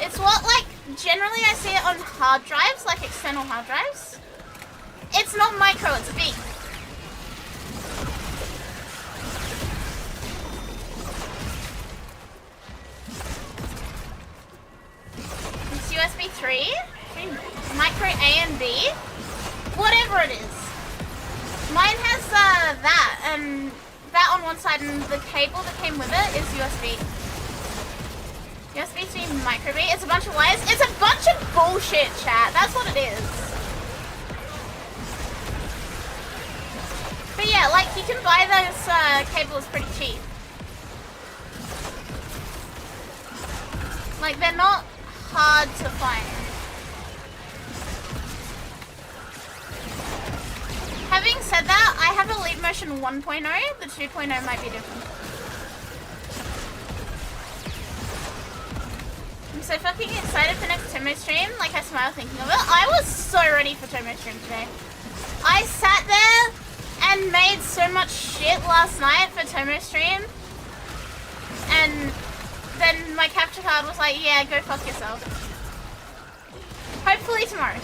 It's what, like, generally I see it on hard drives, like external hard drives. It's not micro, it's big. It's USB 3, micro A and B. Whatever it is. Mine has that and that on one side, and the cable that came with it is USB. USB-C micro B. It's a bunch of wires. It's a bunch of bullshit, chat. That's what it is. But yeah, like you can buy those cables pretty cheap. Like they're not hard to find. Having said that, I have a Leap Motion 1.0. The 2.0 might be different. I'm so fucking excited for next Tomo stream. Like, I smile thinking of it. I was so ready for Tomo stream today. I sat there and made so much shit last night for Tomo stream. And then my capture card was like, yeah, go fuck yourself. Hopefully tomorrow.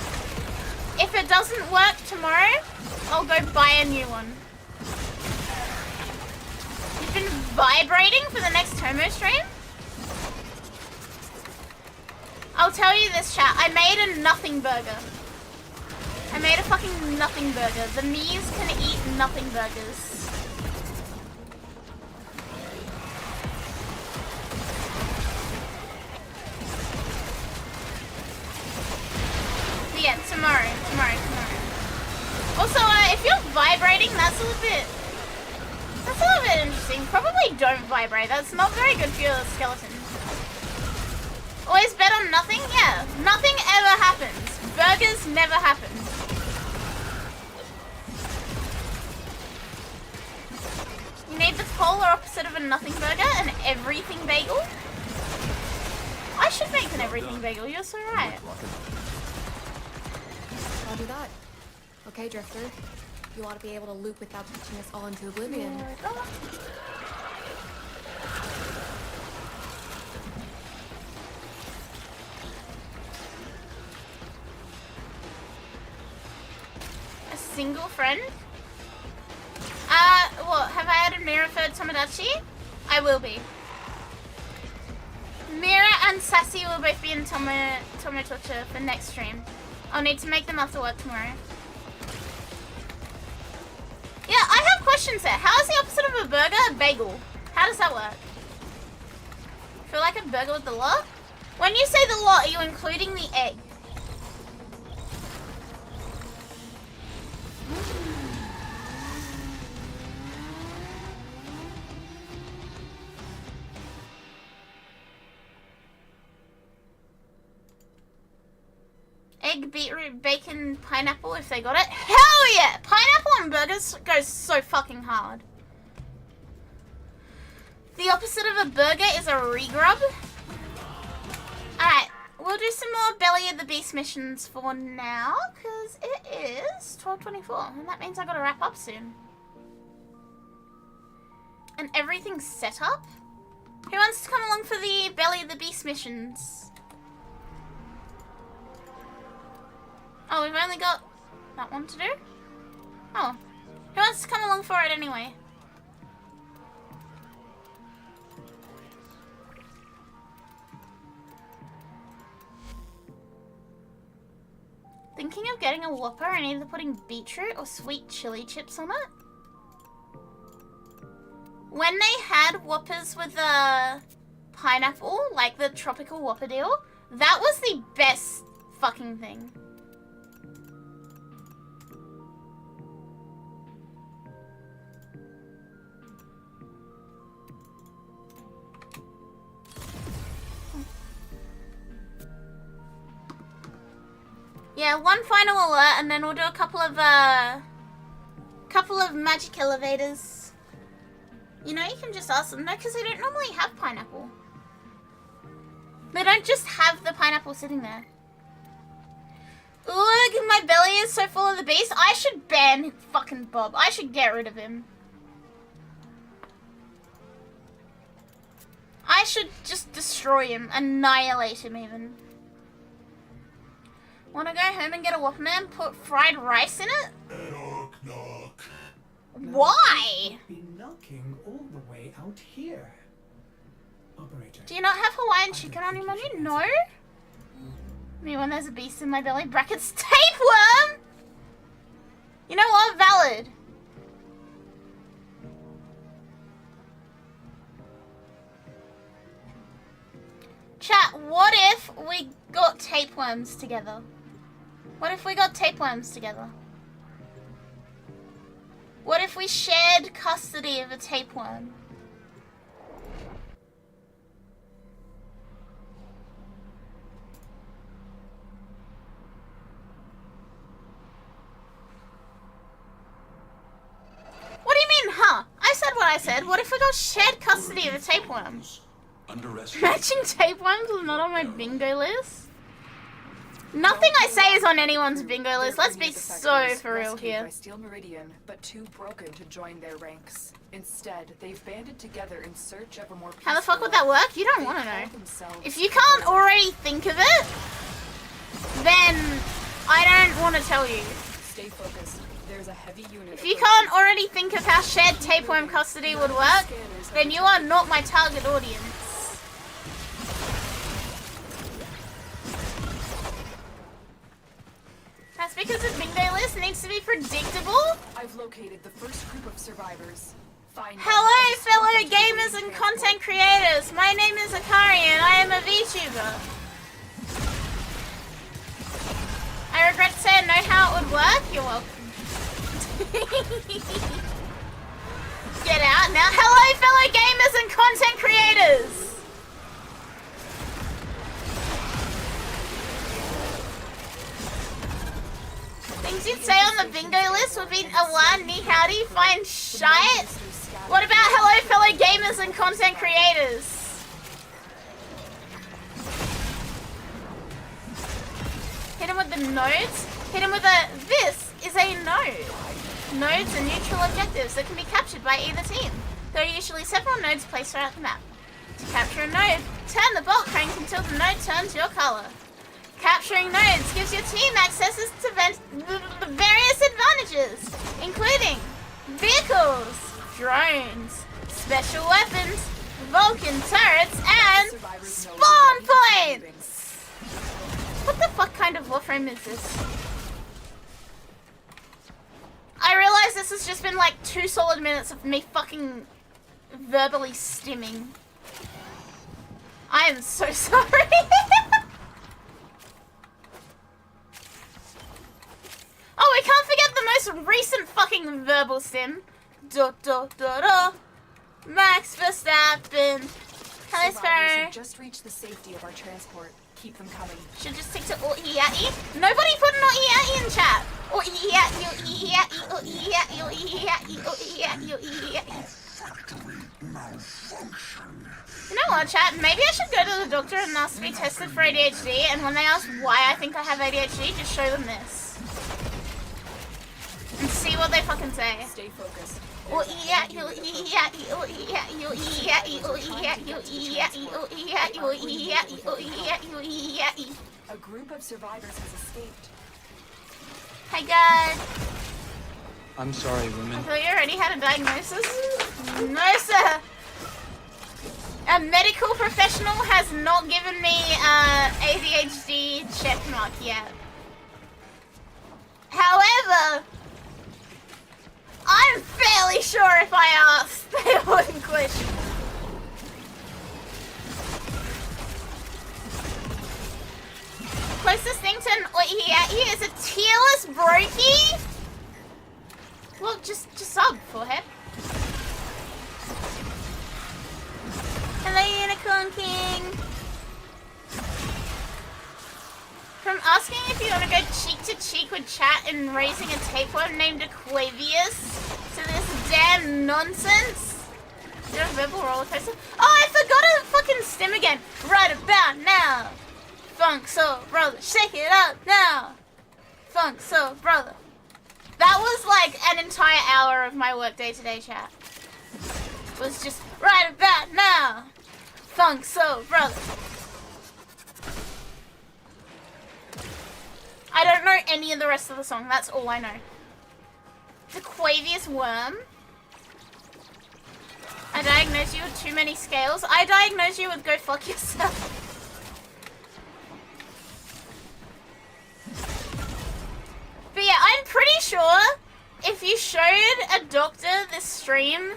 If it doesn't work tomorrow, I'll go buy a new one. You've been vibrating for the next Tomo stream? I'll tell you this, chat. I made a nothing burger. I made a fucking nothing burger. The Mies can eat nothing burgers. But yeah, tomorrow. Also, if you're vibrating, that's a little bit interesting. Probably don't vibrate. That's not very good for your skeleton. Always bet on nothing? Yeah. Nothing ever happens. Burgers never happen. You need the polar opposite of a nothing burger, an everything bagel. I should make an everything bagel. You're so right. I'll do that. Okay, Drifter. You ought to be able to loop without pitching us all into oblivion. A single friend? What? Have I added Mira for Tomodachi? I will be. Mira and Sassy will both be in Tomodachi for next stream. I'll need to make them after work tomorrow. Yeah, I have questions there. How is the opposite of a burger a bagel? How does that work? Feel like a burger with the lot? When you say the lot, are you including the egg? egg, beetroot, bacon, pineapple if they got it. Hell yeah! Pineapple on burgers goes so fucking hard. The opposite of a burger is a regrub. Alright, we'll do some more Belly of the Beast missions for now, because it is 12:24, and that means I gotta wrap up soon. And everything's set up? Who wants to come along for the Belly of the Beast missions? Oh, we've only got that one to do? Oh. Who wants to come along for it anyway? Thinking of getting a Whopper and either putting beetroot or sweet chili chips on it. When they had Whoppers with a pineapple, like the tropical Whopper deal, that was the best fucking thing. Yeah, one final alert, and then we'll do a couple of magic elevators. You know, you can just ask them. No, because they don't normally have pineapple. They don't just have the pineapple sitting there. Ugh, my belly is so full of the beast. I should ban fucking Bob. I should get rid of him. I should just destroy him. Annihilate him, even. Wanna go home and get a Whopper Man? Put fried rice in it? Knock, knock. Why? Be knocking all the way out here. Operator. Do you not have Hawaiian chicken on your menu? No? Me when there's a beast in my belly. Brackets tapeworm! You know what? Valid. Chat, what if we got tapeworms together? What if we got tapeworms together? What if we shared custody of a tapeworm? What do you mean, huh? I said what I said. What if we got shared custody of a tapeworm? Matching tapeworms was not on my bingo list? Nothing I say is on anyone's bingo list. Let's be so for real here. By Steel Meridian, but too broken to join their ranks. Instead, they've banded together in search of a more peaceful How the fuck would that work? You don't want to know. themselves If you can't already think of it, then I don't want to tell you. Stay focused. There's a heavy unit. If you can't already think of how shared tapeworm custody would work, then you are not my target audience. That's because the bingo list needs to be predictable. I've located the first group of survivors. Hello, fellow gamers and content creators. My name is Akari and I am a VTuber. I regret to say I know how it would work. You're welcome. Get out now. Hello, fellow gamers and content creators. Things you'd say on the bingo list would be Awan, Ni Howdy, Fine Shite. What about hello fellow gamers and content creators? Hit him with the nodes. Hit him with a, this is a node. Nodes are neutral objectives that can be captured by either team. There are usually several nodes placed throughout the map. To capture a node, turn the bolt crank until the node turns your color. Capturing nodes gives your team access to various advantages, including vehicles, drones, special weapons, Vulcan turrets, and spawn points! What the fuck kind of Warframe is this? I realize this has just been like 2 solid minutes of me fucking verbally stimming. I am so sorry. Oh, we can't forget the most recent fucking verbal stim. Max Verstappen. Hello, Survivors Sparrow. have just reached the safety of our transport. Keep them coming. Should just stick to Oiai. Nobody put an Oiai in chat. Oiai, Oiai, Oiai, Oiai, Oiai, Oiai. You know what, chat? Maybe I should go to the doctor and ask to be tested for ADHD, and when they ask why I think I have ADHD, just show them this. And see what they fucking say. Stay focused. A group of survivors has escaped. Hi guys. I'm sorry, women. I thought you already had a diagnosis. No, sir. A medical professional has not given me ADHD check mark yet. However, I'm fairly sure if I asked, they wouldn't question. Closest thing to an oihiai is a tearless brokey. Well, just sub, forehead. Hello, Unicorn King. From asking if you want to go cheek to cheek with chat and raising a tapeworm named Aquavius to this damn nonsense. Is there a verbal roller coaster? Oh, I forgot to fucking stim again. Right about now. Funk soul brother, shake it up now. Funk soul brother. That was like an entire hour of my workday today, chat. It was just right about now. Funk soul brother. I don't know any of the rest of the song. That's all I know. The Quavius worm. I diagnosed you with too many scales. I diagnosed you with go fuck yourself. But yeah, I'm pretty sure if you showed a doctor this stream,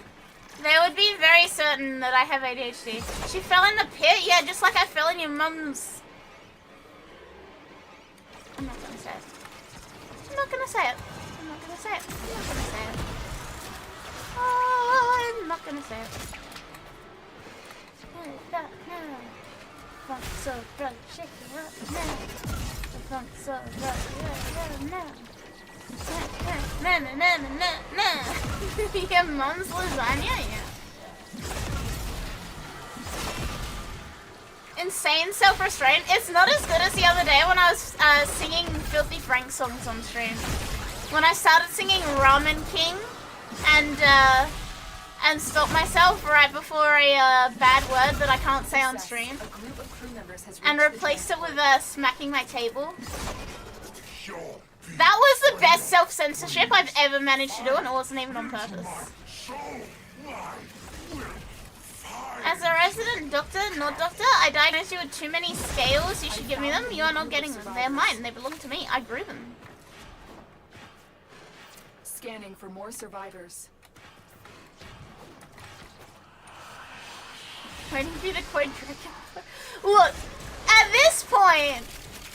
they would be very certain that I have ADHD. She fell in the pit? Yeah, just like I fell in your mum's... I'm not gonna say it. I'm not gonna say it. I'm not gonna say it. I'm not gonna say it. Oh, I'm not gonna say it. No. Funk so brother, shake it up now. The funk so brother, now. Your mom's lasagna? Yeah. Insane self-restraint. It's not as good as the other day when I was singing Filthy Frank songs on stream. When I started singing Ramen King and stopped myself right before a bad word that I can't say on stream. And replaced it with smacking my table. That was the best self-censorship I've ever managed to do, and it wasn't even on purpose. As a resident doctor, not doctor, I diagnosed you with too many scales. You should give me them. You are not getting them. They're mine. They belong to me. I grew them. Scanning for more survivors. Waiting for you to quadruple. Look, at this point,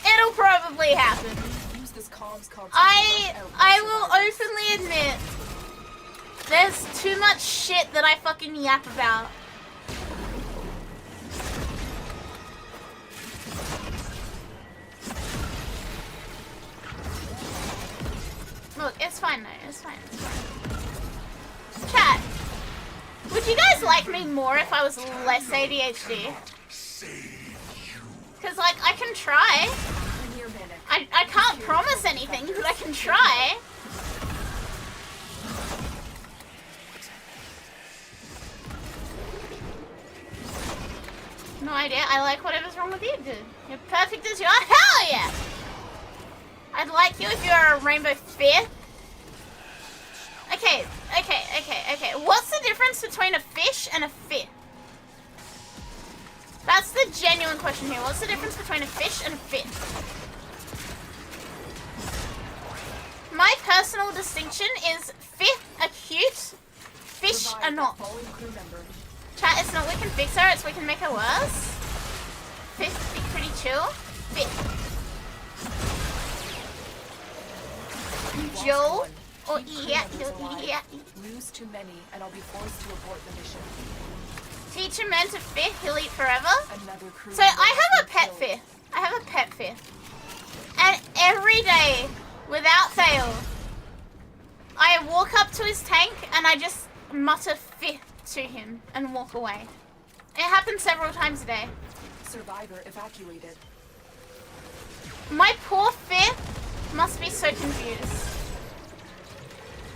it'll probably happen. I will openly admit there's too much shit that I fucking yap about. Look, it's fine now. It's fine. It's fine. Chat, would you guys like me more if I was less ADHD? Because, like, I can try. I can't promise anything, but I can try. No idea. I like whatever's wrong with you, dude. You're perfect as you are. Hell yeah! I'd like you if you were a rainbow fifth. Okay. What's the difference between a fish and a fifth? That's the genuine question here. What's the difference between a fish and a fifth? My personal distinction is fifth acute, fish are not. Chat, it's not we can fix her, it's we can make her worse. Fifth, be pretty chill. Fifth. Joe or Lose too many and I'll be forced to abort the mission. Teach a man to fifth, he'll eat forever. So I have a pet fifth. I have a pet fifth. And every day, without fail, I walk up to his tank and I just mutter fifth to him and walk away. It happens several times a day. Survivor evacuated. My poor fifth must be so confused.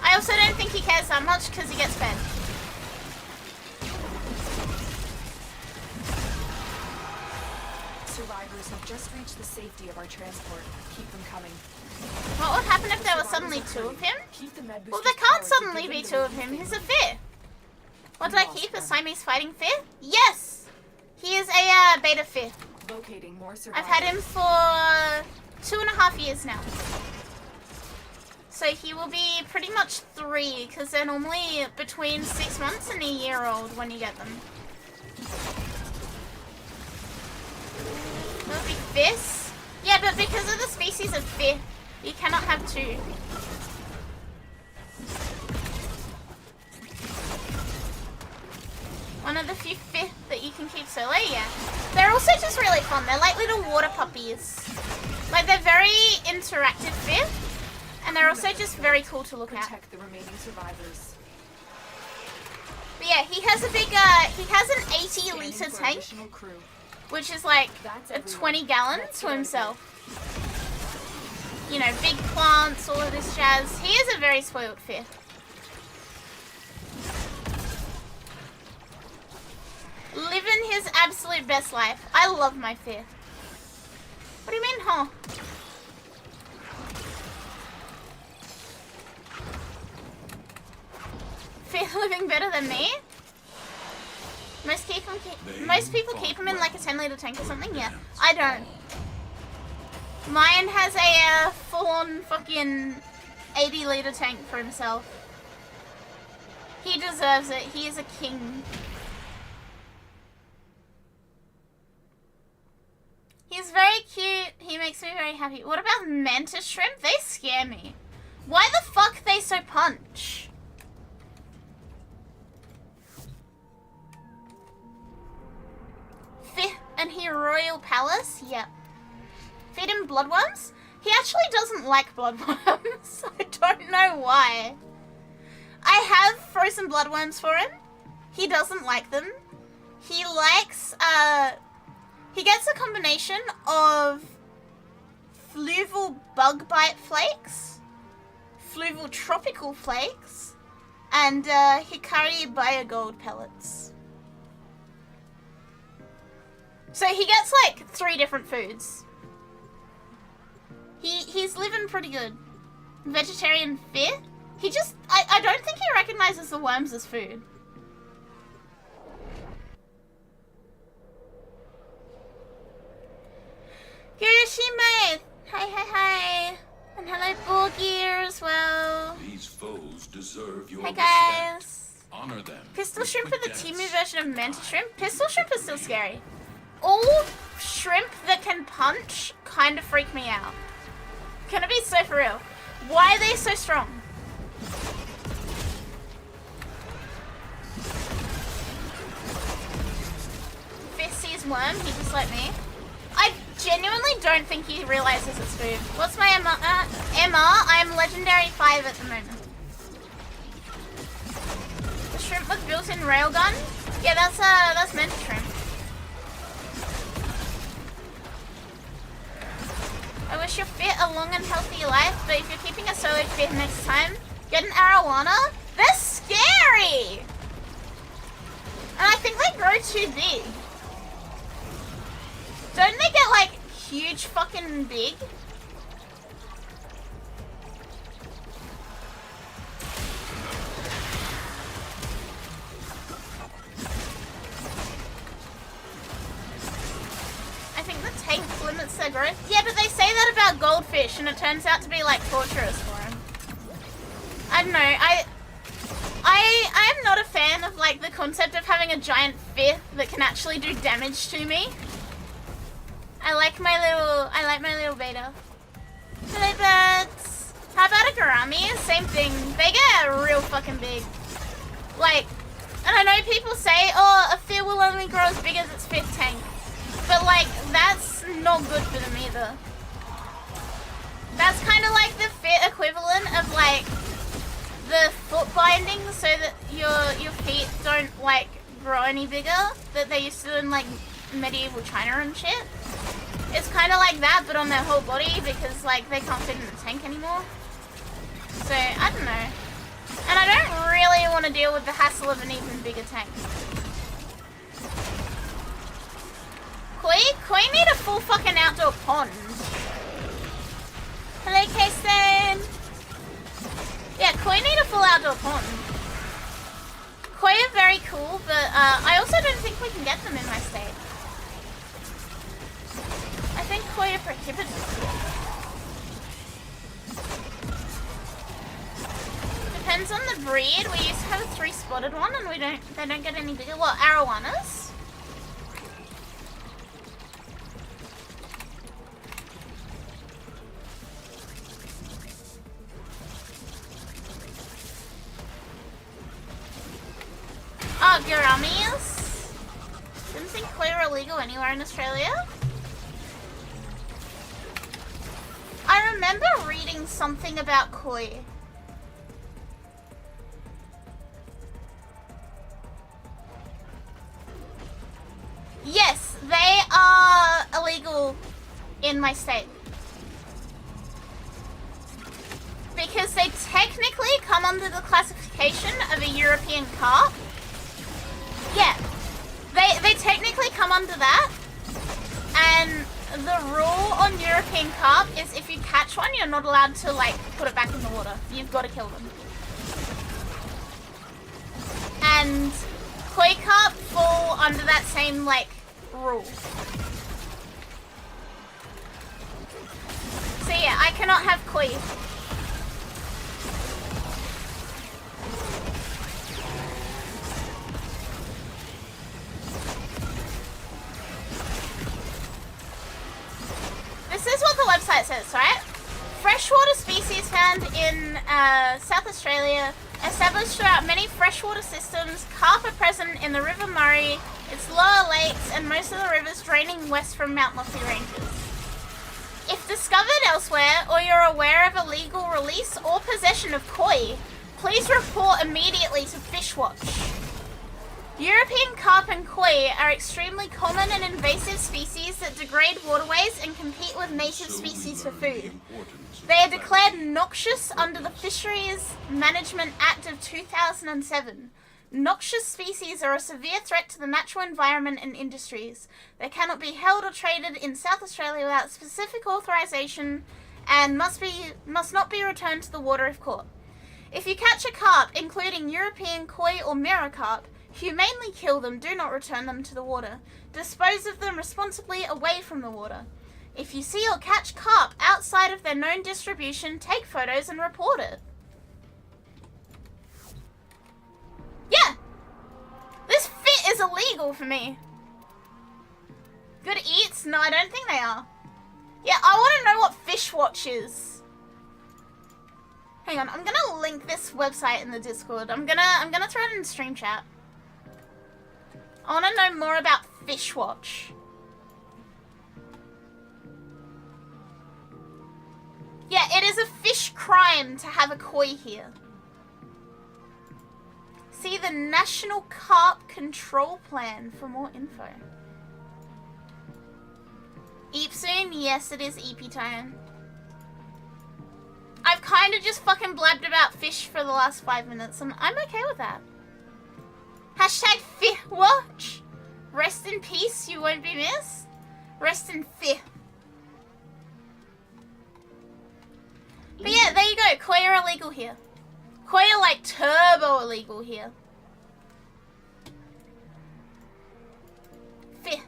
I also don't think he cares that much because he gets fed. Survivors have just reached the safety of our transport. Keep them coming. What would happen if there were suddenly two of him? Keep the med Well, boosters there can't powered to suddenly give be them two the of him. relief He's they a need. fifth. What did I Lost keep? A them. Siamese fighting fifth? Yes! He is a beta fifth. Locating more survivors. I've had him for 2.5 years now. So he will be pretty much 3, because they're normally between 6 months and a year old when you get them. That would be fifths? Yeah, but because of the species of fifth, you cannot have 2. One of the few fifth that you can keep solo, yeah. They're also just really fun. They're like little water puppies. Like, they're very interactive fifth, and they're also just very cool to look at. Protect the remaining survivors. But yeah, he has a big, he has an 80-liter For tank, additional crew. which is like That's a everyone. 20 gallon Let's to get out of himself. You know, big plants, all of this jazz. He is a very spoiled fifth. Living his absolute best life. I love my fifth. What do you mean, huh? Fifth living better than me? Most people keep him in like a 10-liter tank or something? Yeah. I don't. Mine has a full-on fucking 80-liter tank for himself. He deserves it. He is a king. He's very cute. He makes me very happy. What about mantis shrimp? They scare me. Why the fuck they so punch? Fifth and he royal palace? Yep. Feed him bloodworms? He actually doesn't like bloodworms. I don't know why. I have frozen bloodworms for him. He doesn't like them. He likes, he gets a combination of fluval bug bite flakes, fluval tropical flakes, and Hikari biogold pellets. So he gets like 3 different foods. He's living pretty good. Vegetarian fifth? He just, I don't think he recognizes the worms as food. Hiroshima! Hi. And hello, Borgir as well. These foes deserve your Hey respect. guys. Honor them. Pistol with shrimp are the dance. Timu version of mantis shrimp. Pistol shrimp is still scary. All shrimp that can punch kind of freak me out. Gonna be so for real. Why are they so strong? Fifth sees worm, he just like me. I genuinely don't think he realizes it's food. What's my MR? I'm legendary 5 at the moment. The shrimp with built-in railgun? Yeah, that's mantis shrimp. I wish you fit a long and healthy life, but if you're keeping a solo fit next time, get an arowana. They're scary! And I think they grow too big. Don't they get like huge fucking big? I think the tank limits their growth. Yeah, but they say that about goldfish, and it turns out to be like torturous for them. I don't know. I am not a fan of like the concept of having a giant fifth that can actually do damage to me. I like my little beta. Hello, birds. How about a gourami? Same thing. They get real fucking big. Like, and I know people say, oh, a fifth will only grow as big as its fifth tank. But like, that's not good for them either. That's kind of like the fit equivalent of like the foot binding so that your feet don't like grow any bigger that they used to do in like medieval China and shit. It's kind of like that but on their whole body because like they can't fit in the tank anymore. So I don't know. And I don't really want to deal with the hassle of an even bigger tank. Koi need a full fucking outdoor pond. Hello, K-Stain. Yeah, koi need a full outdoor pond. Koi are very cool, but I also don't think we can get them in my state. I think koi are prohibited here. Depends on the breed. We used to have a 3-spotted one, and they don't get any bigger. What, arowanas? Oh, guramis? Didn't think koi were illegal anywhere in Australia. I remember reading something about koi. Yes, they are illegal in my state. Because they technically come under the classification of a European carp. Yeah, they technically come under that, and the rule on European carp is if you catch one, you're not allowed to like put it back in the water. You've got to kill them. And koi carp fall under that same like rule. So yeah, I cannot have koi. This is what the website says, right? Freshwater species found in South Australia, established throughout many freshwater systems. Carp are present in the River Murray, its lower lakes, and most of the rivers draining west from Mount Lofty Ranges. If discovered elsewhere, or you're aware of illegal release or possession of koi, please report immediately to Fishwatch. European carp and koi are extremely common and invasive species that degrade waterways and compete with native species for food. They are declared noxious under the Fisheries Management Act of 2007. Noxious species are a severe threat to the natural environment and industries. They cannot be held or traded in South Australia without specific authorization and must not be returned to the water if caught. If you catch a carp, including European koi or mirror carp, humanely kill them, do not return them to the water. Dispose of them responsibly away from the water. If you see or catch carp outside of their known distribution, take photos and report it. Yeah! This fit is illegal for me. Good eats? No, I don't think they are. Yeah, I want to know what Fishwatch is. Hang on, I'm gonna link this website in the Discord. I'm gonna throw it in stream chat. I want to know more about Fishwatch. Yeah, it is a fish crime to have a koi here. See the National Carp Control Plan for more info. Eep soon? Yes, it is eepy time. I've kind of just fucking blabbed about fish for the last 5 minutes, and I'm okay with that. Hashtag Fishwatch. Rest in peace, you won't be missed. Rest in fear. But yeah, there you go. Koi are illegal here. Koi are like turbo illegal here. Fear.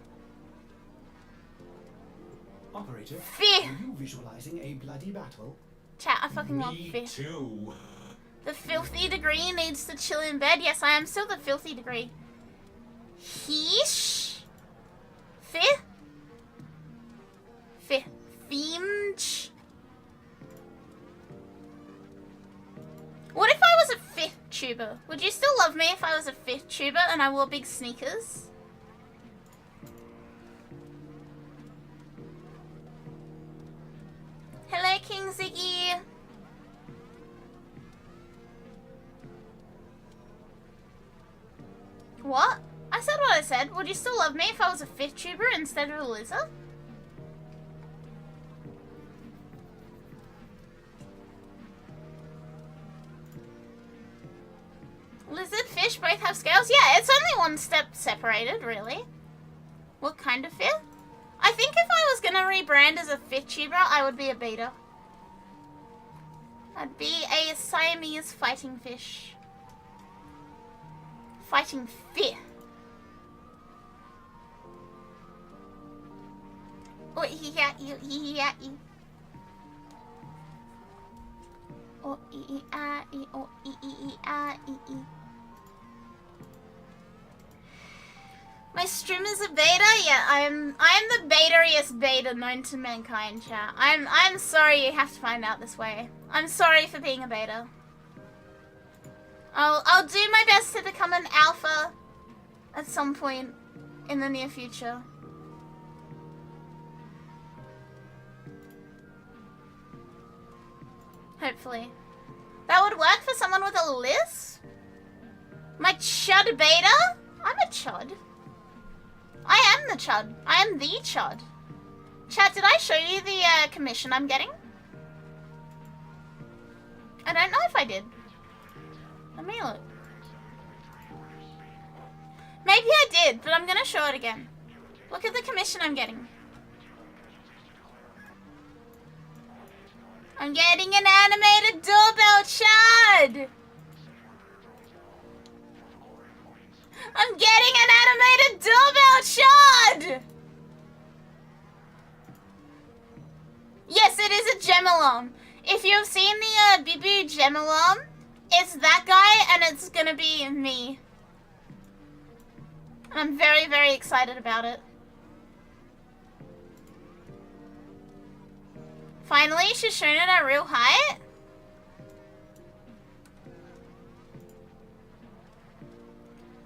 Operator, Fear. are you visualizing a bloody battle? Chat, I fucking love fear. Me too. The filthy degree needs to chill in bed. Yes, I am still the filthy degree. Heesh. Fear. Fear. Finch. What if I was a VTuber? Would you still love me if I was a VTuber and I wore big sneakers? Ziggy. What? I said what I said. Would you still love me if I was a VTuber instead of a lizard? Lizard, fish, both have scales? Yeah, it's only one step separated, really. What kind of fish? I think if I was gonna rebrand as a VTuber, I would be a beta. I'd be a Siamese fighting fish. Fighting fish. Oh, he at you, he at you. Oh, oh, My stream is a beta? Yeah, I'm the beteriest beta known to mankind, chat. I'm sorry you have to find out this way. I'm sorry for being a beta. I'll do my best to become an alpha at some point in the near future. Hopefully. That would work for someone with a lisp? My chud beta? I'm a chud. I am the chud. I am the chud. Chat, did I show you the commission I'm getting? I don't know if I did. Let me look. Maybe I did, but I'm gonna show it again. Look at the commission I'm getting. I'm getting an animated doorbell, Chad! I'm getting an animated doorbell, Chad! Yes, it is a gem alarm. If you've seen the Bibu gem alarm, it's that guy and it's gonna be me. And I'm very, very excited about it. Finally, she's shown it at real height.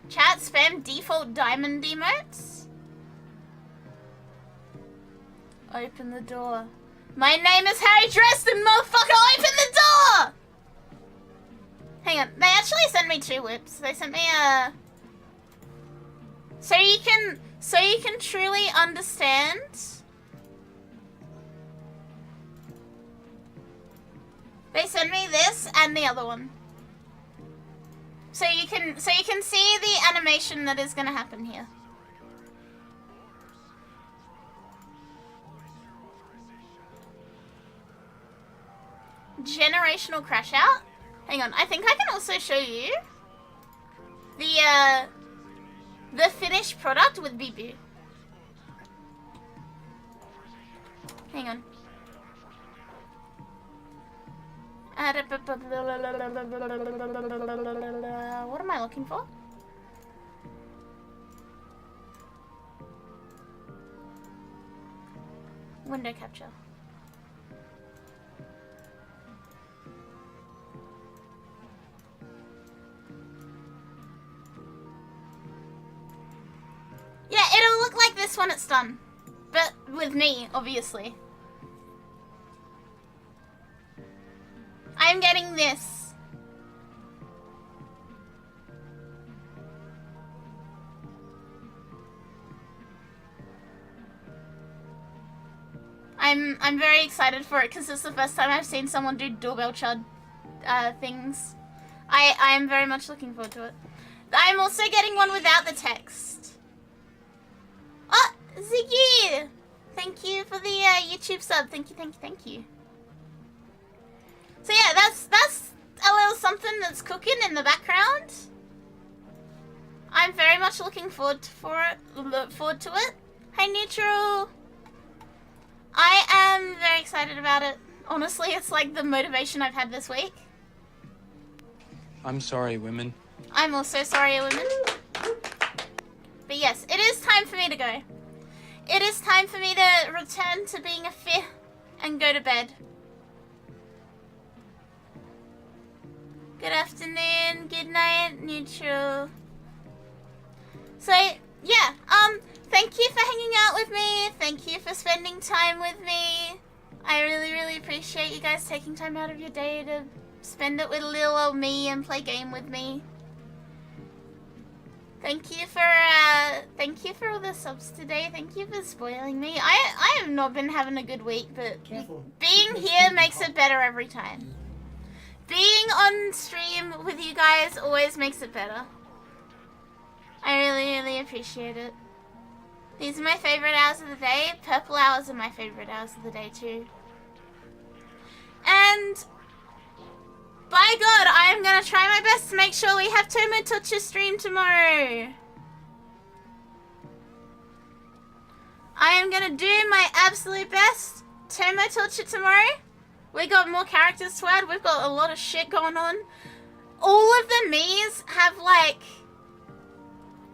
Chat, spam default diamond emotes. Open the door. My name is Harry Dresden, motherfucker! Open the door! Hang on, they actually sent me 2 whips. They sent me a... So you can truly understand... They sent me this and the other one. So you can see the animation that is gonna happen here. Generational crash out. Hang on, I think I can also show you the finished product with Bibu. Hang on. What am I looking for? Window capture. Yeah, it'll look like this when it's done. But with me, obviously. I'm getting this. I'm very excited for it because it's the first time I've seen someone do doorbell chud things. I am very much looking forward to it. I'm also getting one without the text. Oh, Ziggy! Thank you for the YouTube sub. Thank you, thank you, thank you. So yeah, that's a little something that's cooking in the background. I'm very much looking forward to it. Hey Neutral. I am very excited about it. Honestly, it's like the motivation I've had this week. I'm sorry, women. I'm also sorry, women. But yes, it is time for me to go. It is time for me to return to being a fifth and go to bed. Good afternoon, good night, Neutral. So, yeah, thank you for hanging out with me. Thank you for spending time with me. I really, really appreciate you guys taking time out of your day to spend it with little old me and play game with me. Thank you for all the subs today. Thank you for spoiling me. I have not been having a good week, but being here makes it better every time. Being on stream with you guys always makes it better. I really, really appreciate it. These are my favorite hours of the day. Purple hours are my favorite hours of the day too. And by God, I am gonna try my best to make sure we have Tomo Toucher stream tomorrow. I am gonna do my absolute best. Tomo Toucher tomorrow. We got more characters to add. We've got a lot of shit going on. All of the Miis have like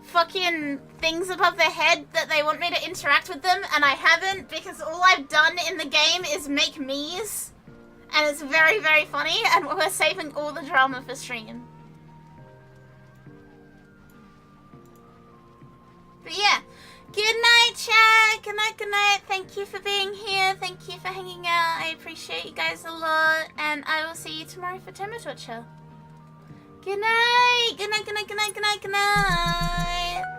fucking things above their head that they want me to interact with them, and I haven't, because all I've done in the game is make Miis. And it's very, very funny, and we're saving all the drama for stream. But yeah, good night, chat. Good night, good night. Thank you for being here. Thank you for hanging out. I appreciate you guys a lot, and I will see you tomorrow for Tomo Toucher. Good night. Good night, good night, good night, good night, good night.